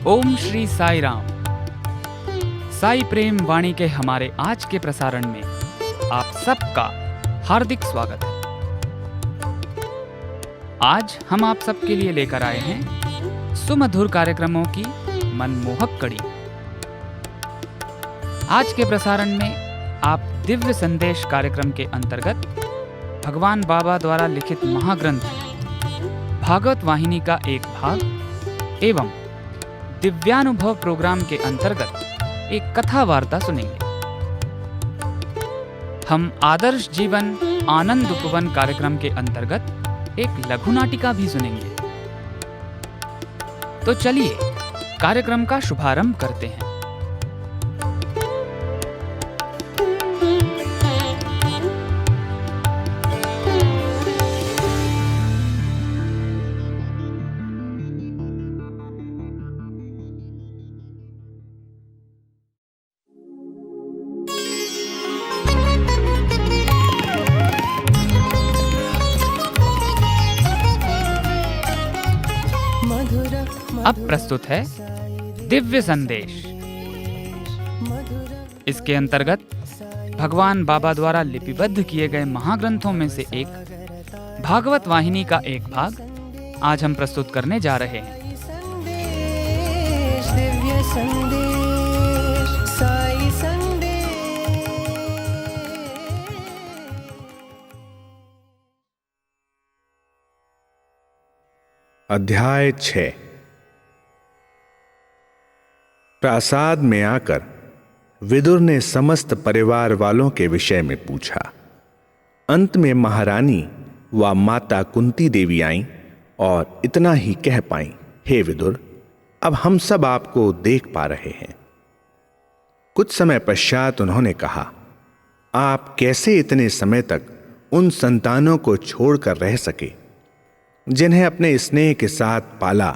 ओम श्री साई राम। साई प्रेम वाणी के हमारे आज के प्रसारण में आप सबका हार्दिक स्वागत है। आज हम आप सबके लिए लेकर आए हैं सुमधुर कार्यक्रमों की मनमोहक कड़ी। आज के प्रसारण में आप दिव्य संदेश कार्यक्रम के अंतर्गत भगवान बाबा द्वारा लिखित महाग्रंथ भागवत वाहिनी का एक भाग एवं दिव्यानुभव प्रोग्राम के अंतर्गत एक कथा वार्ता सुनेंगे। हम आदर्श जीवन आनंद उपवन कार्यक्रम के अंतर्गत एक लघु नाटिका भी सुनेंगे। तो चलिए कार्यक्रम का शुभारंभ करते हैं। अब प्रस्तुत है दिव्य संदेश। इसके अंतर्गत भगवान बाबा द्वारा लिपिबद्ध किए गए महाग्रंथों में से एक भागवत वाहिनी का एक भाग आज हम प्रस्तुत करने जा रहे हैं। दिव्य संदेश, साई संदेश। अध्याय 6। प्रासाद में आकर विदुर ने समस्त परिवार वालों के विषय में पूछा। अंत में महारानी व माता कुंती देवी आईं और इतना ही कह पाईं, हे विदुर, अब हम सब आपको देख पा रहे हैं। कुछ समय पश्चात उन्होंने कहा, आप कैसे इतने समय तक उन संतानों को छोड़कर रह सके जिन्हें अपने स्नेह के साथ पाला,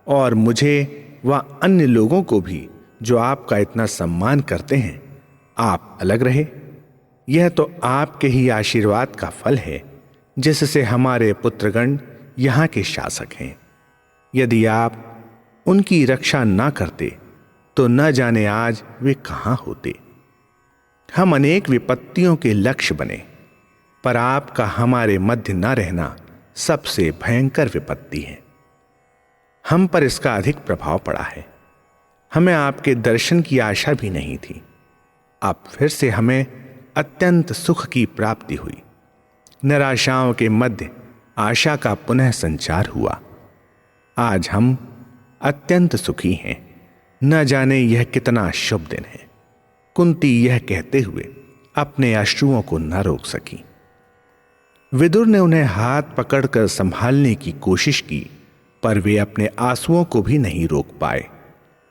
और मुझे व अन्य लोगों को भी जो आपका इतना सम्मान करते हैं, आप अलग रहे। यह तो आपके ही आशीर्वाद का फल है जिससे हमारे पुत्रगण यहाँ के शासक हैं। यदि आप उनकी रक्षा ना करते तो न जाने आज वे कहाँ होते। हम अनेक विपत्तियों के लक्ष्य बने, पर आपका हमारे मध्य न रहना सबसे भयंकर विपत्ति है। हम पर इसका अधिक प्रभाव पड़ा है। हमें आपके दर्शन की आशा भी नहीं थी। अब फिर से हमें अत्यंत सुख की प्राप्ति हुई। निराशाओं के मध्य आशा का पुनः संचार हुआ। आज हम अत्यंत सुखी हैं। न जाने यह कितना शुभ दिन है। कुंती यह कहते हुए अपने अश्रुओं को न रोक सकी। विदुर ने उन्हें हाथ पकड़कर संभालने की कोशिश की, पर वे अपने आंसुओं को भी नहीं रोक पाए।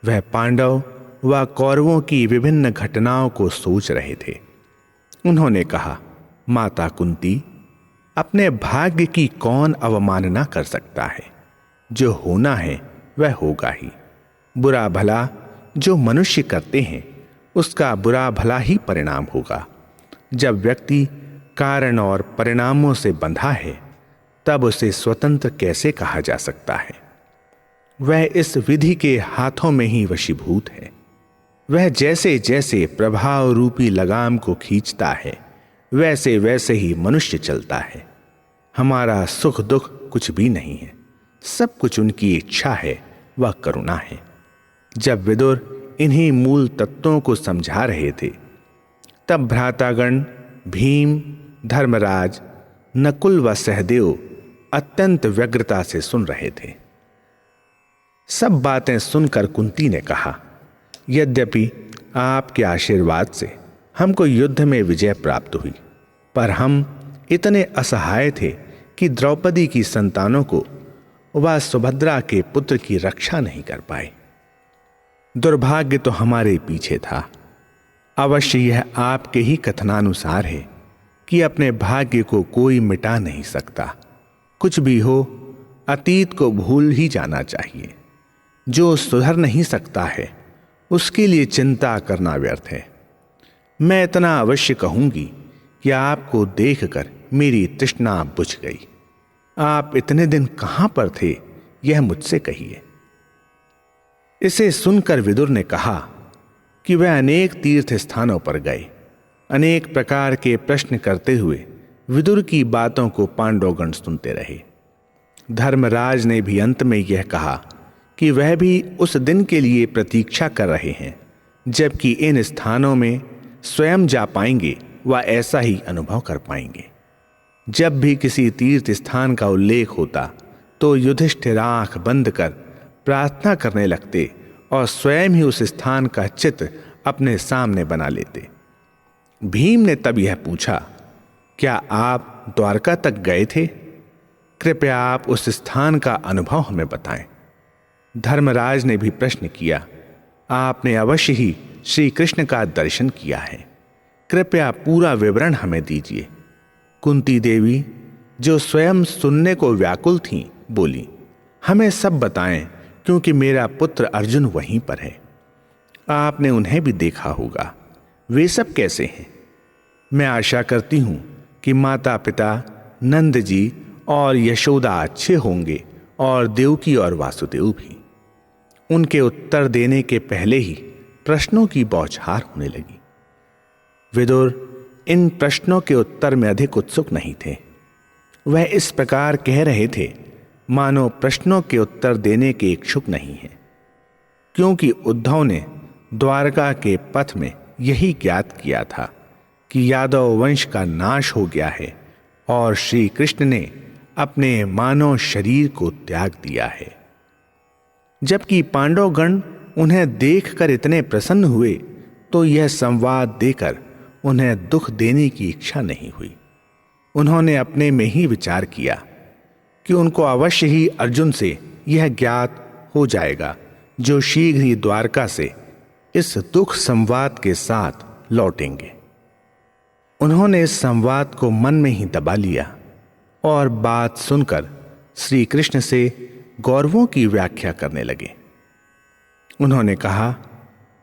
वह पांडव व कौरवों की विभिन्न घटनाओं को सोच रहे थे। उन्होंने कहा, माता कुंती, अपने भाग्य की कौन अवमानना कर सकता है? जो होना है वह होगा ही। बुरा भला जो मनुष्य करते हैं उसका बुरा भला ही परिणाम होगा। जब व्यक्ति कारण और परिणामों से बंधा है तब उसे स्वतंत्र कैसे कहा जा सकता है? वह इस विधि के हाथों में ही वशीभूत है। वह जैसे जैसे प्रभाव रूपी लगाम को खींचता है वैसे वैसे ही मनुष्य चलता है। हमारा सुख दुख कुछ भी नहीं है, सब कुछ उनकी इच्छा है व करुणा है। जब विदुर इन्हीं मूल तत्वों को समझा रहे थे तब भ्रातागण भीम, धर्मराज, नकुल व सहदेव अत्यंत व्यग्रता से सुन रहे थे। सब बातें सुनकर कुंती ने कहा, यद्यपि आपके आशीर्वाद से हमको युद्ध में विजय प्राप्त हुई, पर हम इतने असहाय थे कि द्रौपदी की संतानों को व सुभद्रा के पुत्र की रक्षा नहीं कर पाए। दुर्भाग्य तो हमारे पीछे था। अवश्य यह आपके ही कथनानुसार है कि अपने भाग्य को कोई मिटा नहीं सकता। कुछ भी हो, अतीत को भूल ही जाना चाहिए। जो सुधर नहीं सकता है उसके लिए चिंता करना व्यर्थ है। मैं इतना अवश्य कहूंगी कि आपको देखकर मेरी तृष्णा बुझ गई। आप इतने दिन कहां पर थे, यह मुझसे कहिए। इसे सुनकर विदुर ने कहा कि वह अनेक तीर्थ स्थानों पर गए। अनेक प्रकार के प्रश्न करते हुए विदुर की बातों को पांडवगण सुनते रहे। धर्मराज ने भी अंत में यह कहा कि वह भी उस दिन के लिए प्रतीक्षा कर रहे हैं जबकि इन स्थानों में स्वयं जा पाएंगे व ऐसा ही अनुभव कर पाएंगे। जब भी किसी तीर्थ स्थान का उल्लेख होता तो युधिष्ठिर आंख बंद कर प्रार्थना करने लगते और स्वयं ही उस स्थान का चित्र अपने सामने बना लेते। भीम ने तब यह पूछा, क्या आप द्वारका तक गए थे? कृपया आप उस स्थान का अनुभव हमें बताएं। धर्मराज ने भी प्रश्न किया, आपने अवश्य ही श्री कृष्ण का दर्शन किया है, कृपया पूरा विवरण हमें दीजिए। कुंती देवी, जो स्वयं सुनने को व्याकुल थीं, बोली, हमें सब बताएं क्योंकि मेरा पुत्र अर्जुन वहीं पर है। आपने उन्हें भी देखा होगा, वे सब कैसे हैं? मैं आशा करती हूं कि माता पिता नंद जी और यशोदा अच्छे होंगे और देवकी और वासुदेव भी। उनके उत्तर देने के पहले ही प्रश्नों की बौछार होने लगी। विदुर इन प्रश्नों के उत्तर में अधिक उत्सुक नहीं थे। वह इस प्रकार कह रहे थे मानो प्रश्नों के उत्तर देने के इच्छुक नहीं हैं, क्योंकि उद्धव ने द्वारका के पथ में यही ज्ञात किया था कि यादव वंश का नाश हो गया है और श्री कृष्ण ने अपने मानव शरीर को त्याग दिया है। जबकि पांडवगण उन्हें देखकर इतने प्रसन्न हुए तो यह संवाद देकर उन्हें दुख देने की इच्छा नहीं हुई। उन्होंने अपने में ही विचार किया कि उनको अवश्य ही अर्जुन से यह ज्ञात हो जाएगा, जो शीघ्र ही द्वारका से इस दुख संवाद के साथ लौटेंगे। उन्होंने इस संवाद को मन में ही दबा लिया और बात सुनकर श्री कृष्ण से गौरवों की व्याख्या करने लगे। उन्होंने कहा,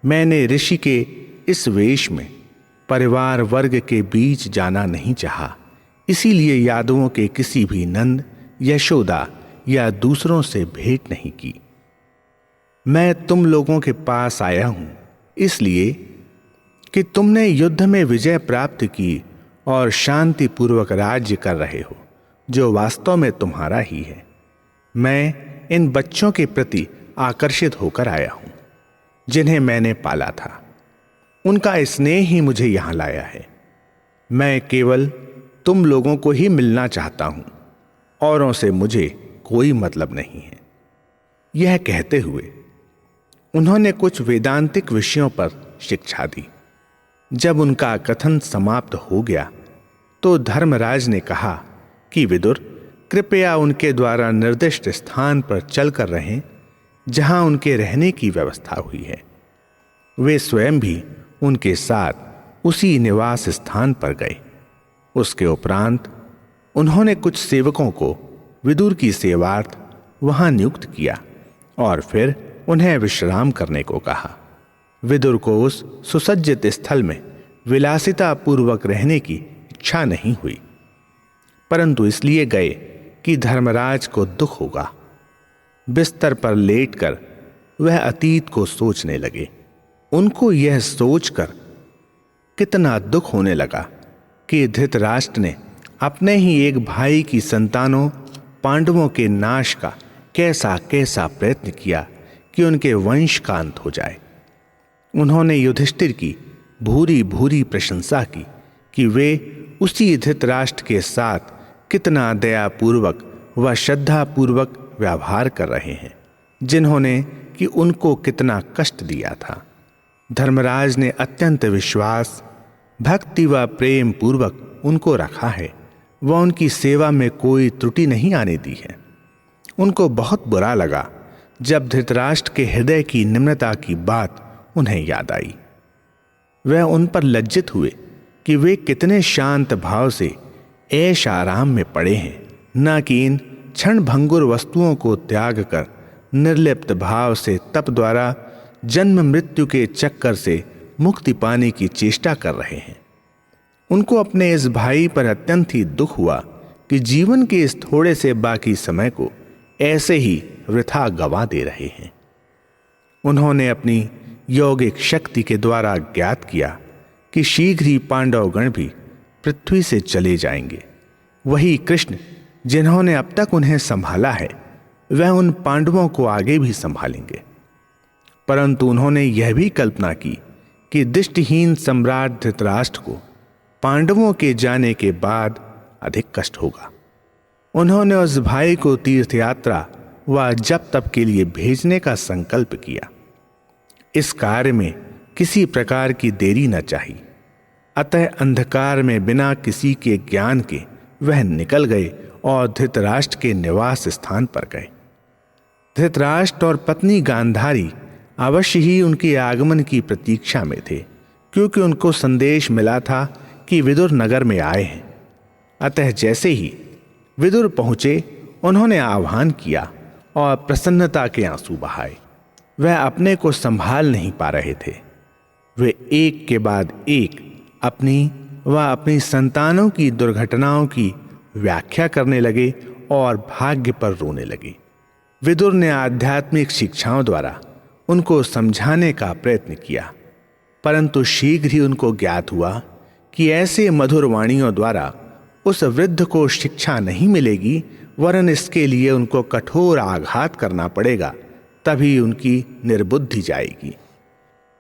मैंने ऋषि के इस वेश में परिवार वर्ग के बीच जाना नहीं चाहा, इसीलिए यादवों के किसी भी नंद, यशोदा या दूसरों से भेंट नहीं की। मैं तुम लोगों के पास आया हूं इसलिए कि तुमने युद्ध में विजय प्राप्त की और शांतिपूर्वक राज्य कर रहे हो, जो वास्तव में तुम्हारा ही है। मैं इन बच्चों के प्रति आकर्षित होकर आया हूं, जिन्हें मैंने पाला था। उनका स्नेह ही मुझे यहां लाया है। मैं केवल तुम लोगों को ही मिलना चाहता हूं, औरों से मुझे कोई मतलब नहीं है। यह कहते हुए उन्होंने कुछ वेदांतिक विषयों पर शिक्षा दी। जब उनका कथन समाप्त हो गया तो धर्मराज ने कहा कि विदुर, कृपया उनके द्वारा निर्दिष्ट स्थान पर चलकर रहें जहां उनके रहने की व्यवस्था हुई है। वे स्वयं भी उनके साथ उसी निवास स्थान पर गए। उसके उपरांत उन्होंने कुछ सेवकों को विदुर की सेवार्थ वहां नियुक्त किया और फिर उन्हें विश्राम करने को कहा। विदुर को उस सुसज्जित स्थल में विलासिता पूर्वक रहने की इच्छा नहीं हुई, परंतु इसलिए गए कि धर्मराज को दुख होगा। बिस्तर पर लेटकर वह अतीत को सोचने लगे। उनको यह सोचकर कितना दुख होने लगा कि धृतराष्ट्र ने अपने ही एक भाई की संतानों पांडवों के नाश का कैसा कैसा प्रयत्न किया कि उनके वंश का अंत हो जाए। उन्होंने युधिष्ठिर की भूरी भूरी प्रशंसा की कि वे उसी धृतराष्ट्र के साथ कितना दयापूर्वक व श्रद्धापूर्वक व्यवहार कर रहे हैं, जिन्होंने कि उनको कितना कष्ट दिया था। धर्मराज ने अत्यंत विश्वास, भक्ति व प्रेम पूर्वक उनको रखा है व उनकी सेवा में कोई त्रुटि नहीं आने दी है। उनको बहुत बुरा लगा जब धृतराष्ट्र के हृदय की निम्रता की बात उन्हें याद आई। वह उन पर लज्जित हुए कि वे कितने शांत भाव से ऐश आराम में पड़े हैं, न कि इन क्षण भंगुर वस्तुओं को त्याग कर निर्लिप्त भाव से तप द्वारा जन्म मृत्यु के चक्कर से मुक्ति पाने की चेष्टा कर रहे हैं। उनको अपने इस भाई पर अत्यंत ही दुख हुआ कि जीवन के इस थोड़े से बाकी समय को ऐसे ही वृथा गवा दे रहे हैं। उन्होंने अपनी यौगिक शक्ति के द्वारा ज्ञात किया कि शीघ्र ही पांडवगण भी पृथ्वी से चले जाएंगे। वही कृष्ण जिन्होंने अब तक उन्हें संभाला है, वह उन पांडवों को आगे भी संभालेंगे। परंतु उन्होंने यह भी कल्पना की कि दृष्टिहीन सम्राट धृतराष्ट्र को पांडवों के जाने के बाद अधिक कष्ट होगा। उन्होंने उस भाई को तीर्थ यात्रा व जप तप के लिए भेजने का संकल्प किया। इस कार्य में किसी प्रकार की देरी न चाहिए। अतः अंधकार में बिना किसी के ज्ञान के वह निकल गए और धृतराष्ट्र के निवास स्थान पर गए। धृतराष्ट्र और पत्नी गांधारी अवश्य ही उनके आगमन की प्रतीक्षा में थे, क्योंकि उनको संदेश मिला था कि विदुर नगर में आए हैं। अतः जैसे ही विदुर पहुंचे, उन्होंने आह्वान किया और प्रसन्नता के आंसू बहाए। वह अपने को संभाल नहीं पा रहे थे। वे एक के बाद एक अपनी व अपनी संतानों की दुर्घटनाओं की व्याख्या करने लगे और भाग्य पर रोने लगे। विदुर ने आध्यात्मिक शिक्षाओं द्वारा उनको समझाने का प्रयत्न किया, परंतु शीघ्र ही उनको ज्ञात हुआ कि ऐसे मधुर वाणियों द्वारा उस वृद्ध को शिक्षा नहीं मिलेगी, वरन इसके लिए उनको कठोर आघात करना पड़ेगा, तभी उनकी निर्बुद्धि जाएगी।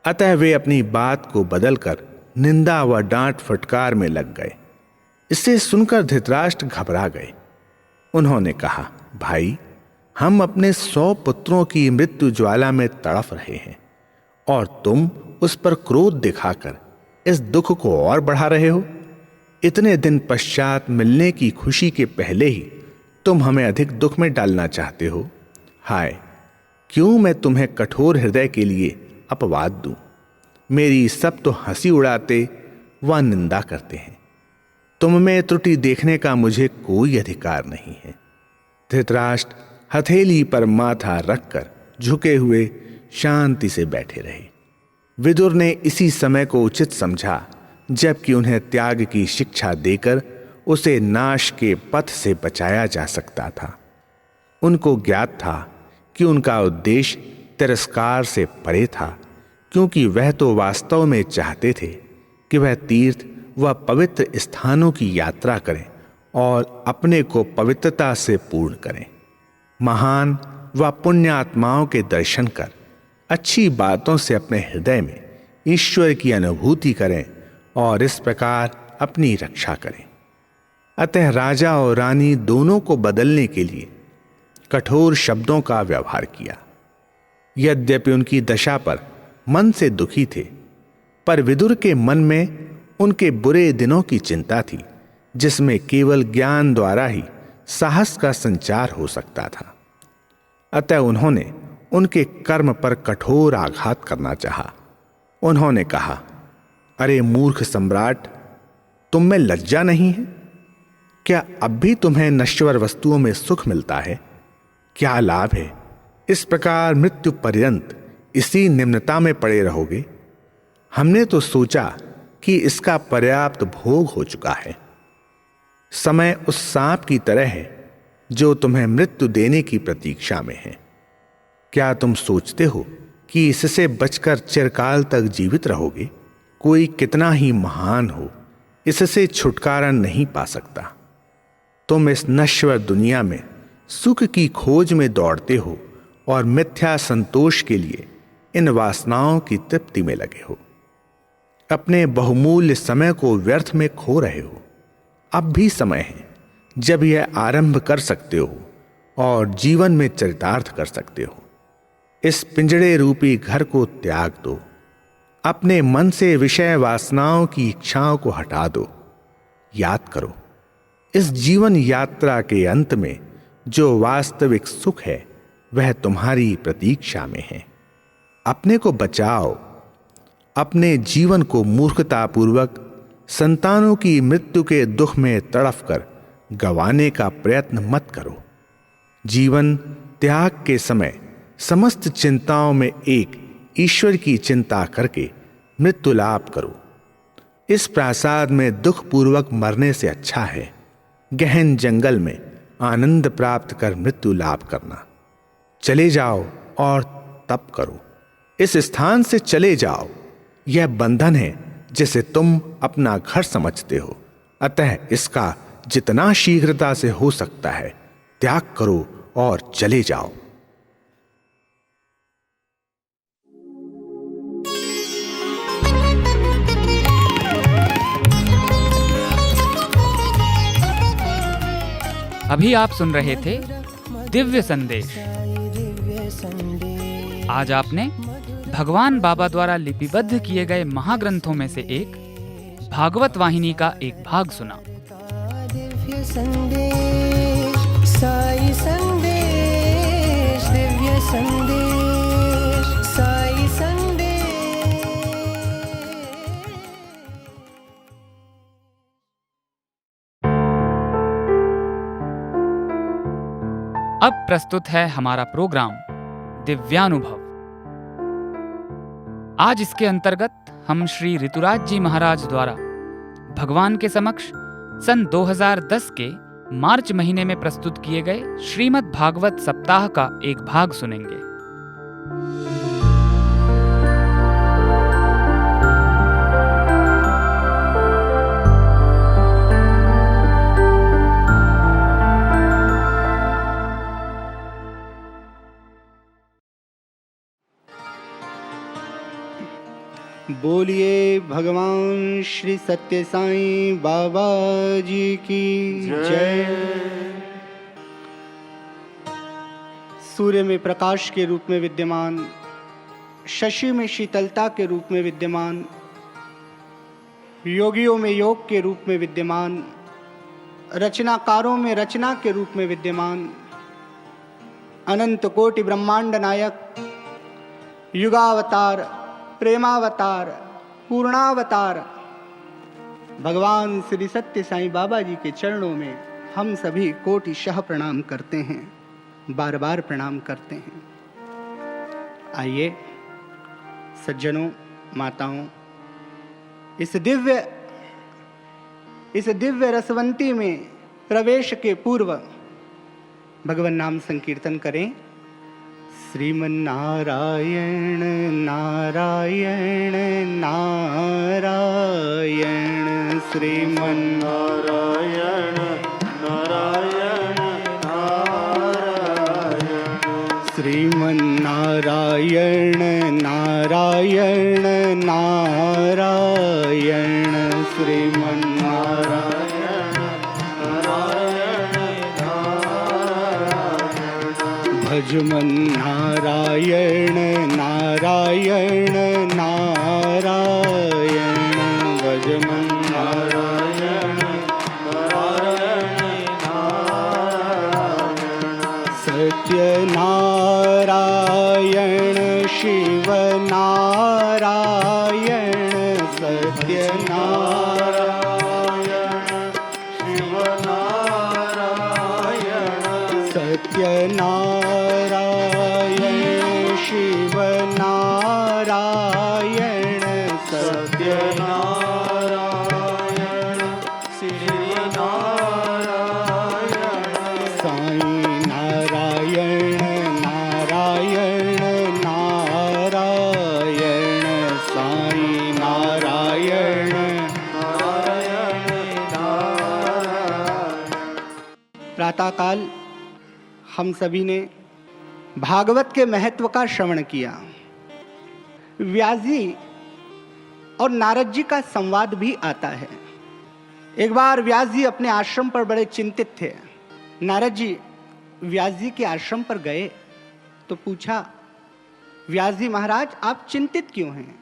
अतः वे अपनी बात को बदलकर निंदा व डांट फटकार में लग गए। इसे सुनकर धृतराष्ट्र घबरा गए। उन्होंने कहा, भाई, हम अपने 100 पुत्रों की मृत्यु ज्वाला में तड़फ रहे हैं और तुम उस पर क्रोध दिखाकर इस दुख को और बढ़ा रहे हो। इतने दिन पश्चात मिलने की खुशी के पहले ही तुम हमें अधिक दुख में डालना चाहते हो। हाय, क्यों मैं तुम्हें कठोर हृदय के लिए अपवाद दूं। मेरी सब तो हंसी उड़ाते व निंदा करते हैं। तुम में त्रुटि देखने का मुझे कोई अधिकार नहीं है। धृतराष्ट्र हथेली पर माथा रखकर झुके हुए शांति से बैठे रहे। विदुर ने इसी समय को उचित समझा जबकि उन्हें त्याग की शिक्षा देकर उसे नाश के पथ से बचाया जा सकता था। उनको ज्ञात था कि उनका उद्देश्य तिरस्कार से परे था, क्योंकि वह तो वास्तव में चाहते थे कि वह तीर्थ व पवित्र स्थानों की यात्रा करें और अपने को पवित्रता से पूर्ण करें। महान व पुण्यात्माओं के दर्शन कर अच्छी बातों से अपने हृदय में ईश्वर की अनुभूति करें और इस प्रकार अपनी रक्षा करें। अतः राजा और रानी दोनों को बदलने के लिए कठोर शब्दों का व्यवहार किया। यद्यपि उनकी दशा पर मन से दुखी थे, पर विदुर के मन में उनके बुरे दिनों की चिंता थी, जिसमें केवल ज्ञान द्वारा ही साहस का संचार हो सकता था। अतः उन्होंने उनके कर्म पर कठोर आघात करना चाहा। उन्होंने कहा, अरे मूर्ख सम्राट, तुम में लज्जा नहीं है? क्या अब भी तुम्हें नश्वर वस्तुओं में सुख मिलता है? क्या लाभ है? इस प्रकार मृत्यु पर्यंत इसी निम्नता में पड़े रहोगे? हमने तो सोचा कि इसका पर्याप्त भोग हो चुका है। समय उस सांप की तरह है जो तुम्हें मृत्यु देने की प्रतीक्षा में है। क्या तुम सोचते हो कि इससे बचकर चिरकाल तक जीवित रहोगे? कोई कितना ही महान हो, इससे छुटकारा नहीं पा सकता। तुम इस नश्वर दुनिया में सुख की खोज में दौड़ते हो और मिथ्या संतोष के लिए इन वासनाओं की तृप्ति में लगे हो। अपने बहुमूल्य समय को व्यर्थ में खो रहे हो। अब भी समय है जब यह आरंभ कर सकते हो और जीवन में चरितार्थ कर सकते हो। इस पिंजड़े रूपी घर को त्याग दो। अपने मन से विषय वासनाओं की इच्छाओं को हटा दो। याद करो, इस जीवन यात्रा के अंत में जो वास्तविक सुख है वह तुम्हारी प्रतीक्षा में है। अपने को बचाओ। अपने जीवन को मूर्खतापूर्वक संतानों की मृत्यु के दुख में तड़फ कर गंवाने का प्रयत्न मत करो। जीवन त्याग के समय समस्त चिंताओं में एक ईश्वर की चिंता करके मृत्यु लाभ करो। इस प्रासाद में दुख पूर्वक मरने से अच्छा है गहन जंगल में आनंद प्राप्त कर मृत्यु लाभ करना। चले जाओ और तप करो। इस स्थान से चले जाओ। यह बंधन है जिसे तुम अपना घर समझते हो, अतः इसका जितना शीघ्रता से हो सकता है त्याग करो और चले जाओ। अभी आप सुन रहे थे दिव्य संदेश। आज आपने भगवान बाबा द्वारा लिपिबद्ध किए गए महाग्रंथों में से एक भागवत वाहिनी का एक भाग सुना। दिव्य संदेश, साई संदेश, दिव्य संदेश, साई संदेश। अब प्रस्तुत है हमारा प्रोग्राम दिव्यानुभव। आज इसके अंतर्गत हम श्री ऋतुराज जी महाराज द्वारा भगवान के समक्ष सन 2010 के मार्च महीने में प्रस्तुत किए गए श्रीमद् भागवत सप्ताह का एक भाग सुनेंगे। बोलिए भगवान श्री सत्य साईं बाबा जी की जय। सूर्य में प्रकाश के रूप में विद्यमान, शशि में शीतलता के रूप में विद्यमान, योगियों में योग के रूप में विद्यमान, रचनाकारों में रचना के रूप में विद्यमान, अनंत कोटि ब्रह्मांड नायक, युगावतार, प्रेमावतार, पूर्णावतार भगवान श्री सत्य साईं बाबा जी के चरणों में हम सभी कोटिशः प्रणाम करते हैं, बार बार प्रणाम करते हैं। आइए सज्जनों, माताओं, इस दिव्य रसवंती में प्रवेश के पूर्व भगवान नाम संकीर्तन करें। श्रीमन्नारायण नारायण नारायण, श्रीमन्नारायण नारायण नारायण, श्रीमन्नारायण नारायण नारायण, श्रीमन्नारायण भजमन नारायण नारायण नारायण, भजमन नारायण नारायण नारायण, सत्य नारायण शिव नारायण, सत्य नारायण शिव नारायण, सत्य नारायण शिव नारायण, सत्य नारायण शिव नारायण, साईं नारायण नारायण नारायण, साईं नारायण नारायण नारायण। प्रातःकाल हम सभी ने भागवत के महत्व का श्रवण किया। व्यास जी और नारद जी का संवाद भी आता है। एक बार व्यास जी अपने आश्रम पर बड़े चिंतित थे। नारद जी व्यास जी के आश्रम पर गए तो पूछा, व्यास जी महाराज आप चिंतित क्यों हैं?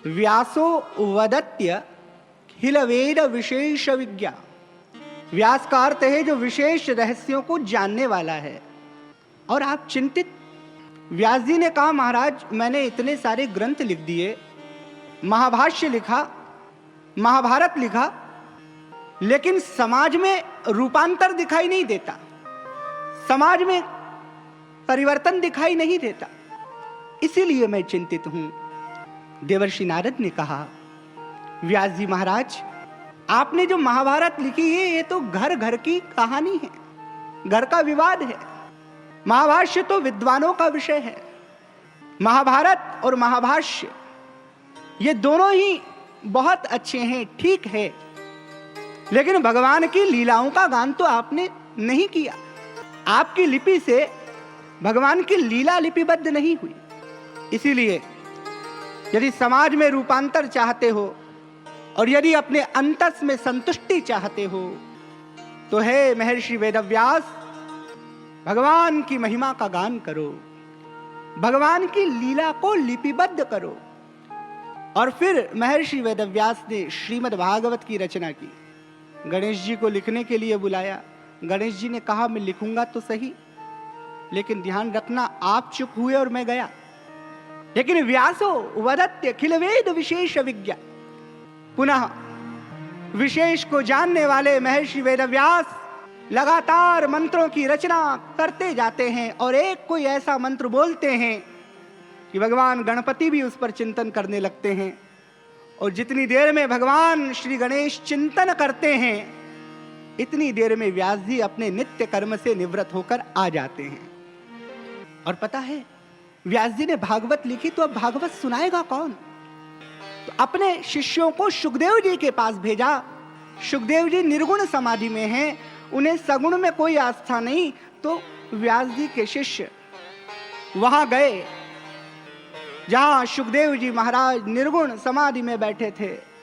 व्यासो वदत्य खिल वेद विशेष विज्ञा। व्यास का अर्थ है जो विशेष रहस्यों को जानने वाला है, और आप चिंतित। व्यास जी ने कहा, महाराज मैंने इतने सारे ग्रंथ लिख दिए, महाभाष्य लिखा, महाभारत लिखा, लेकिन समाज में रूपांतर दिखाई नहीं देता, समाज में परिवर्तन दिखाई नहीं देता, इसीलिए मैं चिंतित हूं। देवर्षि नारद ने कहा, व्यास जी महाराज आपने जो महाभारत लिखी है ये तो घर घर की कहानी है, घर का विवाद है। महाभाष्य तो विद्वानों का विषय है, महाभारत और महाभाष्य ये दोनों ही बहुत अच्छे हैं, ठीक है, लेकिन भगवान की लीलाओं का गान तो आपने नहीं किया। आपकी लिपि से भगवान की लीला लिपिबद्ध नहीं हुई। इसीलिए यदि समाज में रूपांतर चाहते हो और यदि अपने अंतस में संतुष्टि चाहते हो तो हे महर्षि वेदव्यास, भगवान की महिमा का गान करो, भगवान की लीला को लिपिबद्ध करो। और फिर महर्षि वेदव्यास ने श्रीमद् भागवत की रचना की। गणेश जी को लिखने के लिए बुलाया। गणेश जी ने कहा मैं लिखूंगा तो सही, लेकिन ध्यान रखना आप चुप हुए और मैं गया। लेकिन व्यासो वदत्य अखिल वेद विशेष विज्ञा, पुनः विशेष को जानने वाले महर्षि वेदव्यास लगातार मंत्रों की रचना करते जाते हैं और एक कोई ऐसा मंत्र बोलते हैं कि भगवान गणपति भी उस पर चिंतन करने लगते हैं। और जितनी देर में भगवान श्री गणेश चिंतन करते हैं, इतनी देर में व्यास जी अपने नित्य कर्म से निवृत्त होकर आ जाते हैं। और पता है, व्यास जी ने भागवत लिखी तो अब भागवत सुनाएगा कौन? तो अपने शिष्यों को सुखदेव जी के पास भेजा। सुखदेव जी निर्गुण समाधि में हैं, उन्हें सगुण में कोई आस्था नहीं। तो व्यास जी के शिष्य वहां गए जहां सुखदेव जी महाराज निर्गुण समाधि में बैठे थे,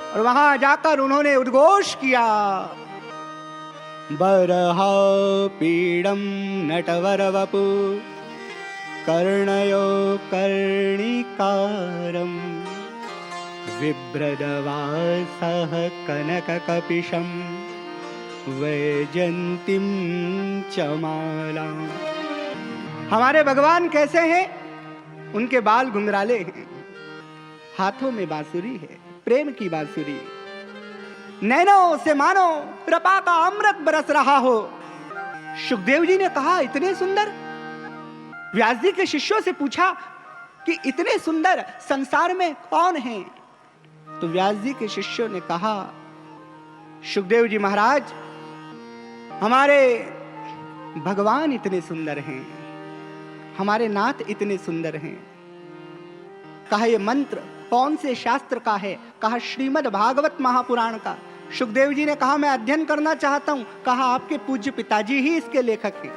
और वहां जाकर उन्होंने उद्घोष किया, बरहा पीडम नटवर वपु कर्णयो कर्णिकारम विभ्रदवासः कनककपिशं वैजंतीं चमालां। हमारे भगवान कैसे हैं? उनके बाल घुंघराले हैं, हाथों में बांसुरी है, प्रेम की बांसुरी। नैनों से मानो कृपा का अमृत बरस रहा हो। सुखदेव जी ने कहा इतने सुंदर। व्यास जी के शिष्यों से पूछा कि इतने सुंदर संसार में कौन है? तो व्यास जी के शिष्यों ने कहा, सुखदेव जी महाराज, हमारे भगवान इतने सुंदर हैं, हमारे नाथ इतने सुंदर हैं। कहा ये मंत्र कौन से शास्त्र का है? कहा श्रीमद् भागवत महापुराण का। सुखदेव जी ने कहा मैं अध्ययन करना चाहता हूं। कहा आपके पूज्य पिताजी ही इसके लेखक हैं।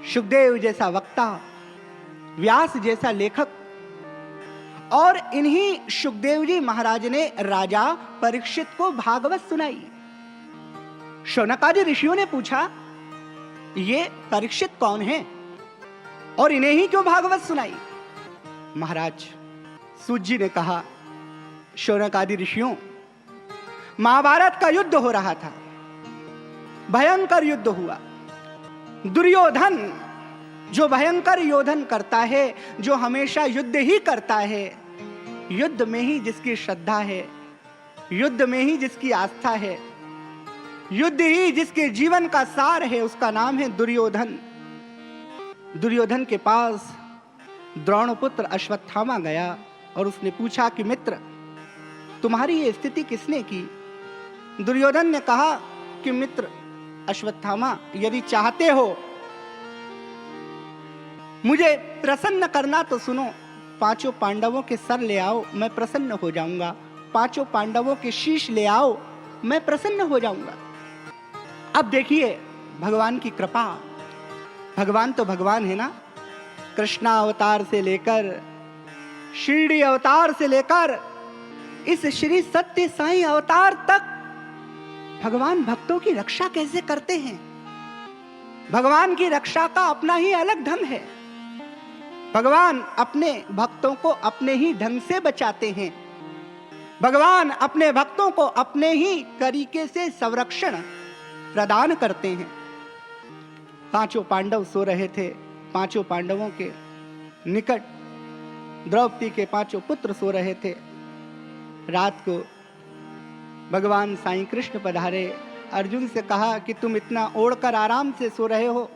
सुखदेव जैसा वक्ता, व्यास जैसा लेखक, और इन्हीं सुखदेव जी महाराज ने राजा परीक्षित को भागवत सुनाई। शौनकादि ऋषियों ने पूछा ये परीक्षित कौन है और इन्हें ही क्यों भागवत सुनाई? महाराज सूत जी ने कहा, शौनकादि ऋषियों, महाभारत का युद्ध हो रहा था, भयंकर युद्ध हुआ। दुर्योधन जो भयंकर योधन करता है, जो हमेशा युद्ध ही करता है, युद्ध में ही जिसकी श्रद्धा है, युद्ध में ही जिसकी आस्था है, युद्ध ही जिसके जीवन का सार है, उसका नाम है दुर्योधन। दुर्योधन के पास द्रोणपुत्र अश्वत्थामा गया और उसने पूछा कि मित्र, तुम्हारी ये स्थिति किसने की? दुर्योधन ने कहा कि मित्र अश्वत्थामा, यदि चाहते हो मुझे प्रसन्न करना तो सुनो, पांचों पांडवों के सर ले आओ, मैं प्रसन्न हो जाऊंगा। पांचों पांडवों के शीश ले आओ, मैं प्रसन्न हो जाऊंगा। अब देखिए भगवान की कृपा। भगवान तो भगवान है ना। कृष्णा अवतार से लेकर शिरडी अवतार से लेकर इस श्री सत्य साईं अवतार तक भगवान भक्तों की रक्षा कैसे करते हैं? भगवान की रक्षा का अपना ही अलग ढंग है। भगवान अपने भक्तों को अपने ही ढंग से बचाते हैं। भगवान अपने भक्तों को अपने ही तरीके से संरक्षण प्रदान करते हैं। पांचों पांडव सो रहे थे। पांचों पांडवों के निकट द्रौपदी के पांचों पुत्र सो रहे थे। रात को भगवान साईं कृष्ण पधारे। अर्जुन से कहा कि तुम इतना ओढ़कर आराम से सो रहे हो,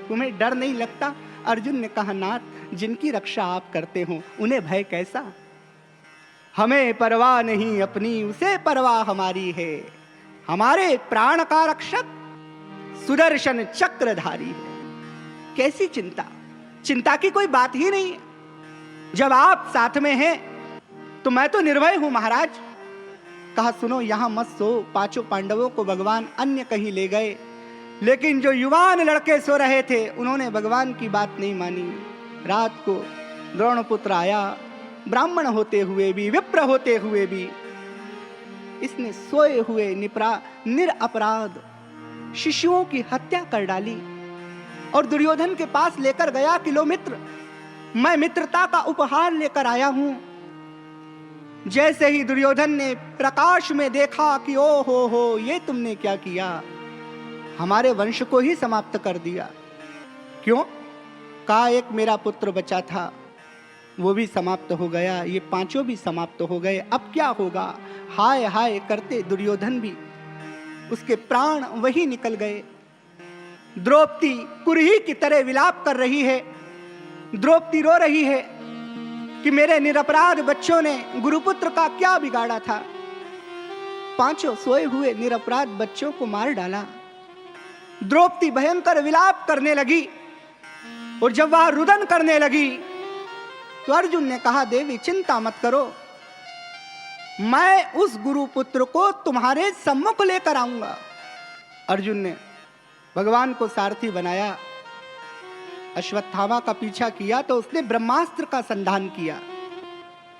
तुम्हें डर नहीं लगता? अर्जुन ने कहा, नाथ, जिनकी रक्षा आप करते हो उन्हें भय कैसा? हमें परवाह नहीं अपनी, उसे परवाह हमारी है। हमारे प्राण का रक्षक सुदर्शन चक्रधारी है। कैसी चिंता, चिंता की कोई बात ही नहीं है। जब आप साथ में हैं तो मैं तो निर्भय हूं महाराज। कहा सुनो, यहां मत सो। पांचों पांडवों को भगवान अन्य कहीं ले गए, लेकिन जो युवान लड़के सो रहे थे उन्होंने भगवान की बात नहीं मानी। रात को द्रोणपुत्र आया, ब्राह्मण होते हुए भी, विप्र होते हुए भी इसने सोए हुए निरपराध शिशुओं की हत्या कर डाली और दुर्योधन के पास लेकर गया कि लो मित्र, मैं मित्रता का उपहार लेकर आया हूं। जैसे ही दुर्योधन ने प्रकाश में देखा कि ओ हो ये तुमने क्या किया, हमारे वंश को ही समाप्त कर दिया। क्यों? कहा एक मेरा पुत्र बचा था, वो भी समाप्त हो गया, ये पांचों भी समाप्त हो गए, अब क्या होगा? हाय हाय करते दुर्योधन भी, उसके प्राण वही निकल गए। द्रौपदी कुरही की तरह विलाप कर रही है। द्रौपदी रो रही है कि मेरे निरपराध बच्चों ने गुरुपुत्र का क्या बिगाड़ा था, पांचों सोए हुए निरपराध बच्चों को मार डाला। द्रौपदी भयंकर विलाप करने लगी और जब वह रुदन करने लगी तो अर्जुन ने कहा देवी चिंता मत करो, मैं उस गुरुपुत्र को तुम्हारे सम्मुख लेकर आऊंगा। अर्जुन ने भगवान को सारथी बनाया, अश्वत्थामा का पीछा किया तो उसने ब्रह्मास्त्र का संधान किया।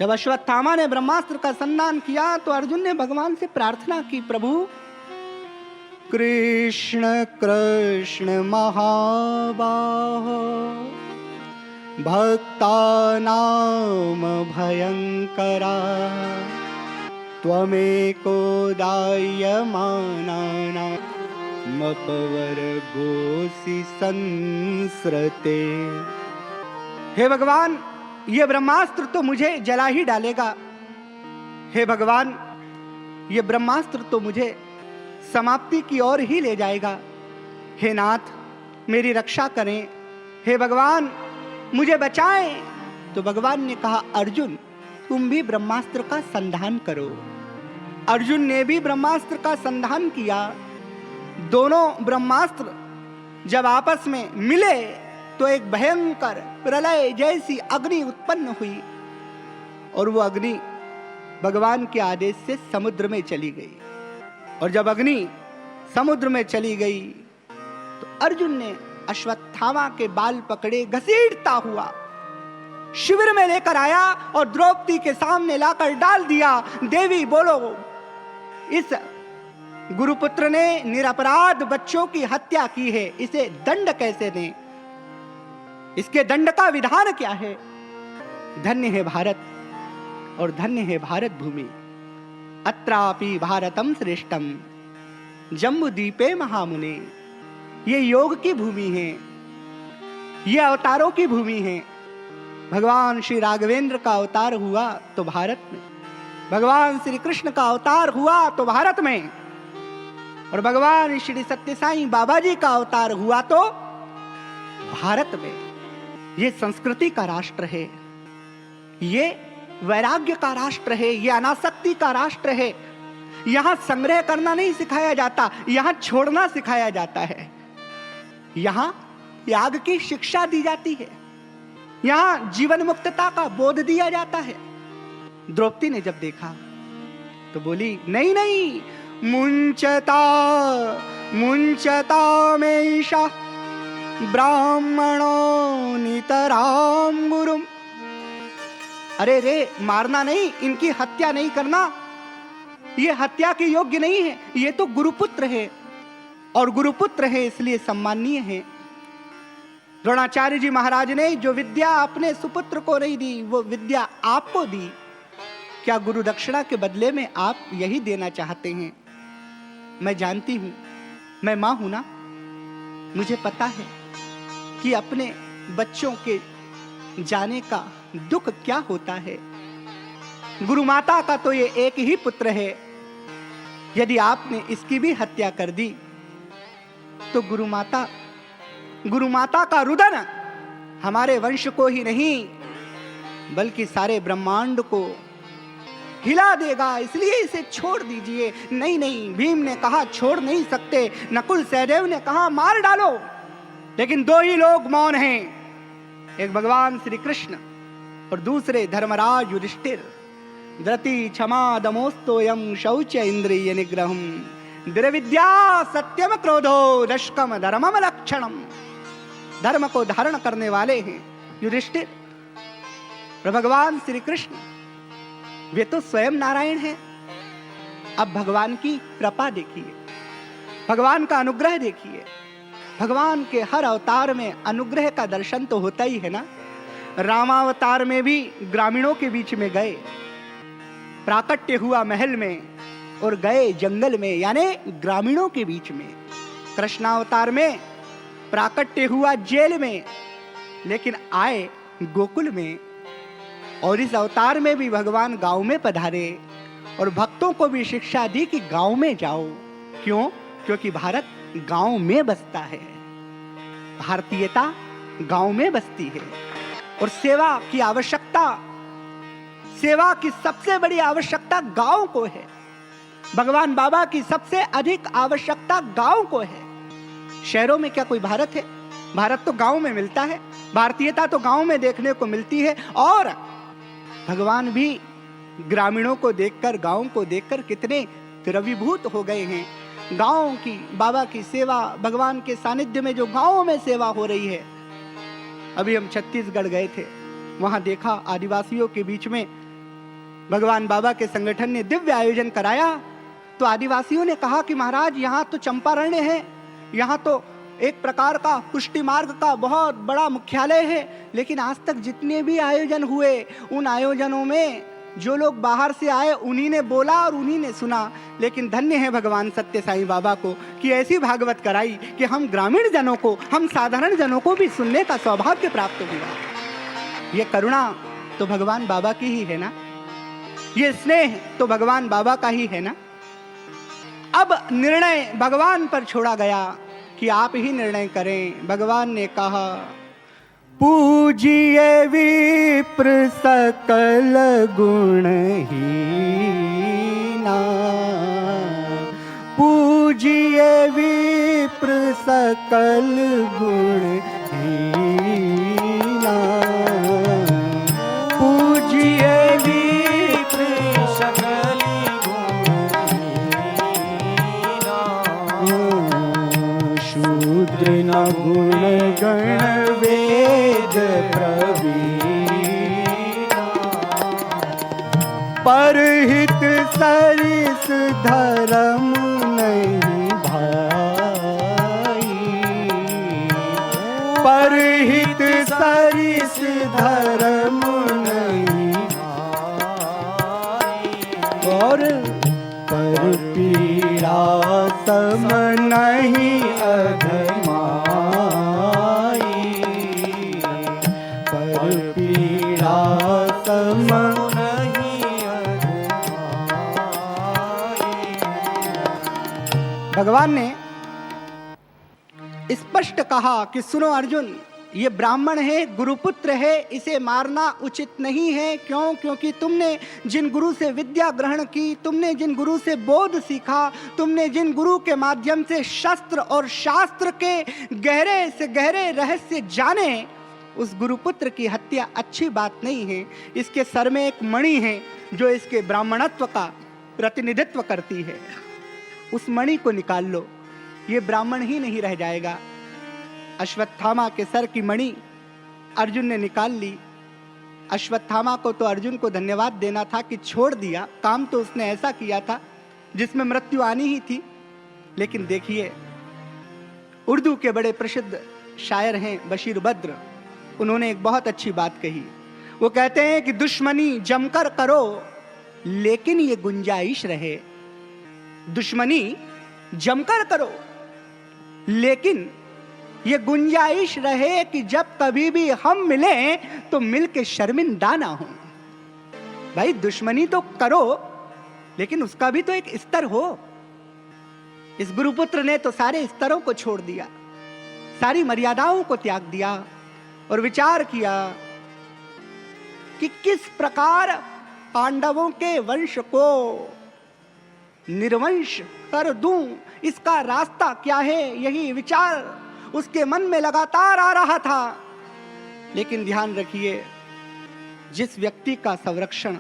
जब अश्वत्थामा ने ब्रह्मास्त्र का संधान किया तो अर्जुन ने भगवान से प्रार्थना की, प्रभु कृष्ण कृष्ण महाबाहो भक्तानाम भयंकरा त्वमेको दायमानानां अपवर्गोऽसि संसृते। हे भगवान, ये ब्रह्मास्त्र तो मुझे जला ही डालेगा। हे भगवान, ये ब्रह्मास्त्र तो मुझे समाप्ति की ओर ही ले जाएगा। हे नाथ, मेरी रक्षा करें। हे भगवान, मुझे बचाएं। तो भगवान ने कहा अर्जुन तुम भी ब्रह्मास्त्र का संधान करो। अर्जुन ने भी ब्रह्मास्त्र का संधान किया। दोनों ब्रह्मास्त्र जब आपस में मिले तो एक भयंकर प्रलय जैसी अग्नि उत्पन्न हुई और वो अग्नि भगवान के आदेश से समुद्र में चली गई। और जब अग्नि समुद्र में चली गई तो अर्जुन ने अश्वत्थामा के बाल पकड़े, घसीटता हुआ शिविर में लेकर आया और द्रौपदी के सामने लाकर डाल दिया। देवी बोलो, इस गुरुपुत्र ने निरपराध बच्चों की हत्या की है, इसे दंड कैसे दें? इसके दंड का विधान क्या है? धन्य है भारत और धन्य है भारत भूमि। अत्रापि भारतम श्रेष्ठम जम्बूद्वीपे महामुने। ये योग की भूमि है, ये अवतारों की भूमि है। भगवान श्री राघवेंद्र का अवतार हुआ तो भारत में, भगवान श्री कृष्ण का अवतार हुआ तो भारत में, और भगवान श्री सत्य साईं बाबा जी का अवतार हुआ तो भारत में। ये संस्कृति का राष्ट्र है, ये वैराग्य का राष्ट्र है, ये अनासक्ति का राष्ट्र है। यहां संग्रह करना नहीं सिखाया जाता, यहां छोड़ना सिखाया जाता है। यहां त्याग की शिक्षा दी जाती है, यहां जीवन मुक्तता का बोध दिया जाता है। द्रौपदी ने जब देखा तो बोली नहीं नहीं, मुंचता मेषा ब्राह्मणो नितराम गुरुम। अरे रे, मारना नहीं, इनकी हत्या नहीं करना, ये हत्या के योग्य नहीं है। ये तो गुरुपुत्र है और गुरुपुत्र है इसलिए सम्माननीय है। द्रोणाचार्य जी महाराज ने जो विद्या अपने सुपुत्र को नहीं दी, वो विद्या आपको दी। क्या गुरु दक्षिणा के बदले में आप यही देना चाहते हैं? मैं जानती हूं, मैं मां हूं ना, मुझे पता है कि अपने बच्चों के जाने का दुख क्या होता है। गुरु माता का तो ये एक ही पुत्र है, यदि आपने इसकी भी हत्या कर दी तो गुरु माता का रुदन हमारे वंश को ही नहीं बल्कि सारे ब्रह्मांड को हिला देगा, इसलिए इसे छोड़ दीजिए। नहीं नहीं, भीम ने कहा छोड़ नहीं सकते, नकुल सहदेव ने कहा मार डालो, लेकिन दो ही लोग मौन हैं, एक भगवान श्री कृष्ण और दूसरे धर्मराज युधिष्ठिर। धृति क्षमा दमोस्तोयम शौच इंद्रिय निग्रहम द्रविद्या सत्यम क्रोधो दशकम धर्मम लक्षणम। धर्म को धारण करने वाले हैं युधिष्ठिर और भगवान श्री कृष्ण, वे तो स्वयं नारायण हैं। अब भगवान की कृपा देखिए, भगवान का अनुग्रह देखिए। भगवान के हर अवतार में अनुग्रह का दर्शन तो होता ही है ना। रामावतार में भी ग्रामीणों के बीच में गए, प्राकट्य हुआ महल में और गए जंगल में, यानी ग्रामीणों के बीच में। कृष्णावतार में प्राकट्य हुआ जेल में, लेकिन आए गोकुल में। और इस अवतार में भी भगवान गांव में पधारे और भक्तों को भी शिक्षा दी कि गांव में जाओ। क्यों? क्योंकि भारत गांव में बसता है, भारतीयता गांव में बसती है। और सेवा की आवश्यकता, सेवा की सबसे बड़ी आवश्यकता गांव को है। भगवान बाबा की सबसे अधिक आवश्यकता गांव को है। शहरों में क्या कोई भारत है? भारत तो गांव में मिलता है, भारतीयता तो गांव में देखने को मिलती है। और भगवान भी ग्रामीणों को देखकर, गांव को देखकर कितने द्रवीभूत हो गए हैं। गांव की, बाबा की सेवा, भगवान के सानिध्य में जो गांवों में सेवा हो रही है। अभी हम छत्तीसगढ़ गए थे, वहां देखा आदिवासियों के बीच में भगवान बाबा के संगठन ने दिव्य आयोजन कराया। तो आदिवासियों ने कहा कि महाराज, यहाँ तो चंपारण्य है, यहाँ तो एक प्रकार का पुष्टि मार्ग का बहुत बड़ा मुख्यालय है, लेकिन आज तक जितने भी आयोजन हुए, उन आयोजनों में जो लोग बाहर से आए उन्हीं ने बोला और उन्हीं ने सुना। लेकिन धन्य है भगवान सत्य साईं बाबा को कि ऐसी भागवत कराई कि हम ग्रामीण जनों को, हम साधारण जनों को भी सुनने का सौभाग्य प्राप्त हुआ। ये करुणा तो भगवान बाबा की ही है ना, ये स्नेह तो भगवान बाबा का ही है ना। अब निर्णय भगवान पर छोड़ा गया कि आप ही निर्णय करें। भगवान ने कहा, पूजिए विप्र सकल गुणहीना, पूजिए विप्र सकल गुणहीना, पूजिए विप्र सकल गुणहीना, शूद्र न गुण गण वेद प्रवीणा, परहित सरिस धर्म नहीं भाई, परहित सरिस धर्म नहीं भाई, और पर पीड़ा सम नहीं अधमाई, पर पीड़ा सम नहीं अधमाई। भगवान ने स्पष्ट कहा कि सुनो अर्जुन, ये ब्राह्मण है, गुरुपुत्र है, इसे मारना उचित नहीं है। क्यों? क्योंकि तुमने जिन गुरु से विद्या ग्रहण की, तुमने जिन गुरु से बोध सीखा, तुमने जिन गुरु के माध्यम से शस्त्र और शास्त्र के गहरे से गहरे रहस्य जाने, उस गुरुपुत्र की हत्या अच्छी बात नहीं है। इसके सर में एक मणि है जो इसके ब्राह्मणत्व का प्रतिनिधित्व करती है, उस मणि को निकाल लो, ये ब्राह्मण ही नहीं रह जाएगा। अश्वत्थामा के सर की मणि अर्जुन ने निकाल ली। अश्वत्थामा को तो अर्जुन को धन्यवाद देना था कि छोड़ दिया, काम तो उसने ऐसा किया था जिसमें मृत्यु आनी ही थी। लेकिन देखिए, उर्दू के बड़े प्रसिद्ध शायर हैं बशीर बद्र, उन्होंने एक बहुत अच्छी बात कही। वो कहते हैं कि दुश्मनी जमकर करो लेकिन ये गुंजाइश रहे, दुश्मनी जमकर करो लेकिन ये गुंजाइश रहे कि जब कभी भी हम मिलें तो मिलके शर्मिंदा ना हो। भाई दुश्मनी तो करो लेकिन उसका भी तो एक स्तर हो। इस गुरुपुत्र ने तो सारे स्तरों को छोड़ दिया, सारी मर्यादाओं को त्याग दिया और विचार किया कि किस प्रकार पांडवों के वंश को निर्वंश कर दूं, इसका रास्ता क्या है, यही विचार उसके मन में लगातार आ रहा था। लेकिन ध्यान रखिए, जिस व्यक्ति का संरक्षण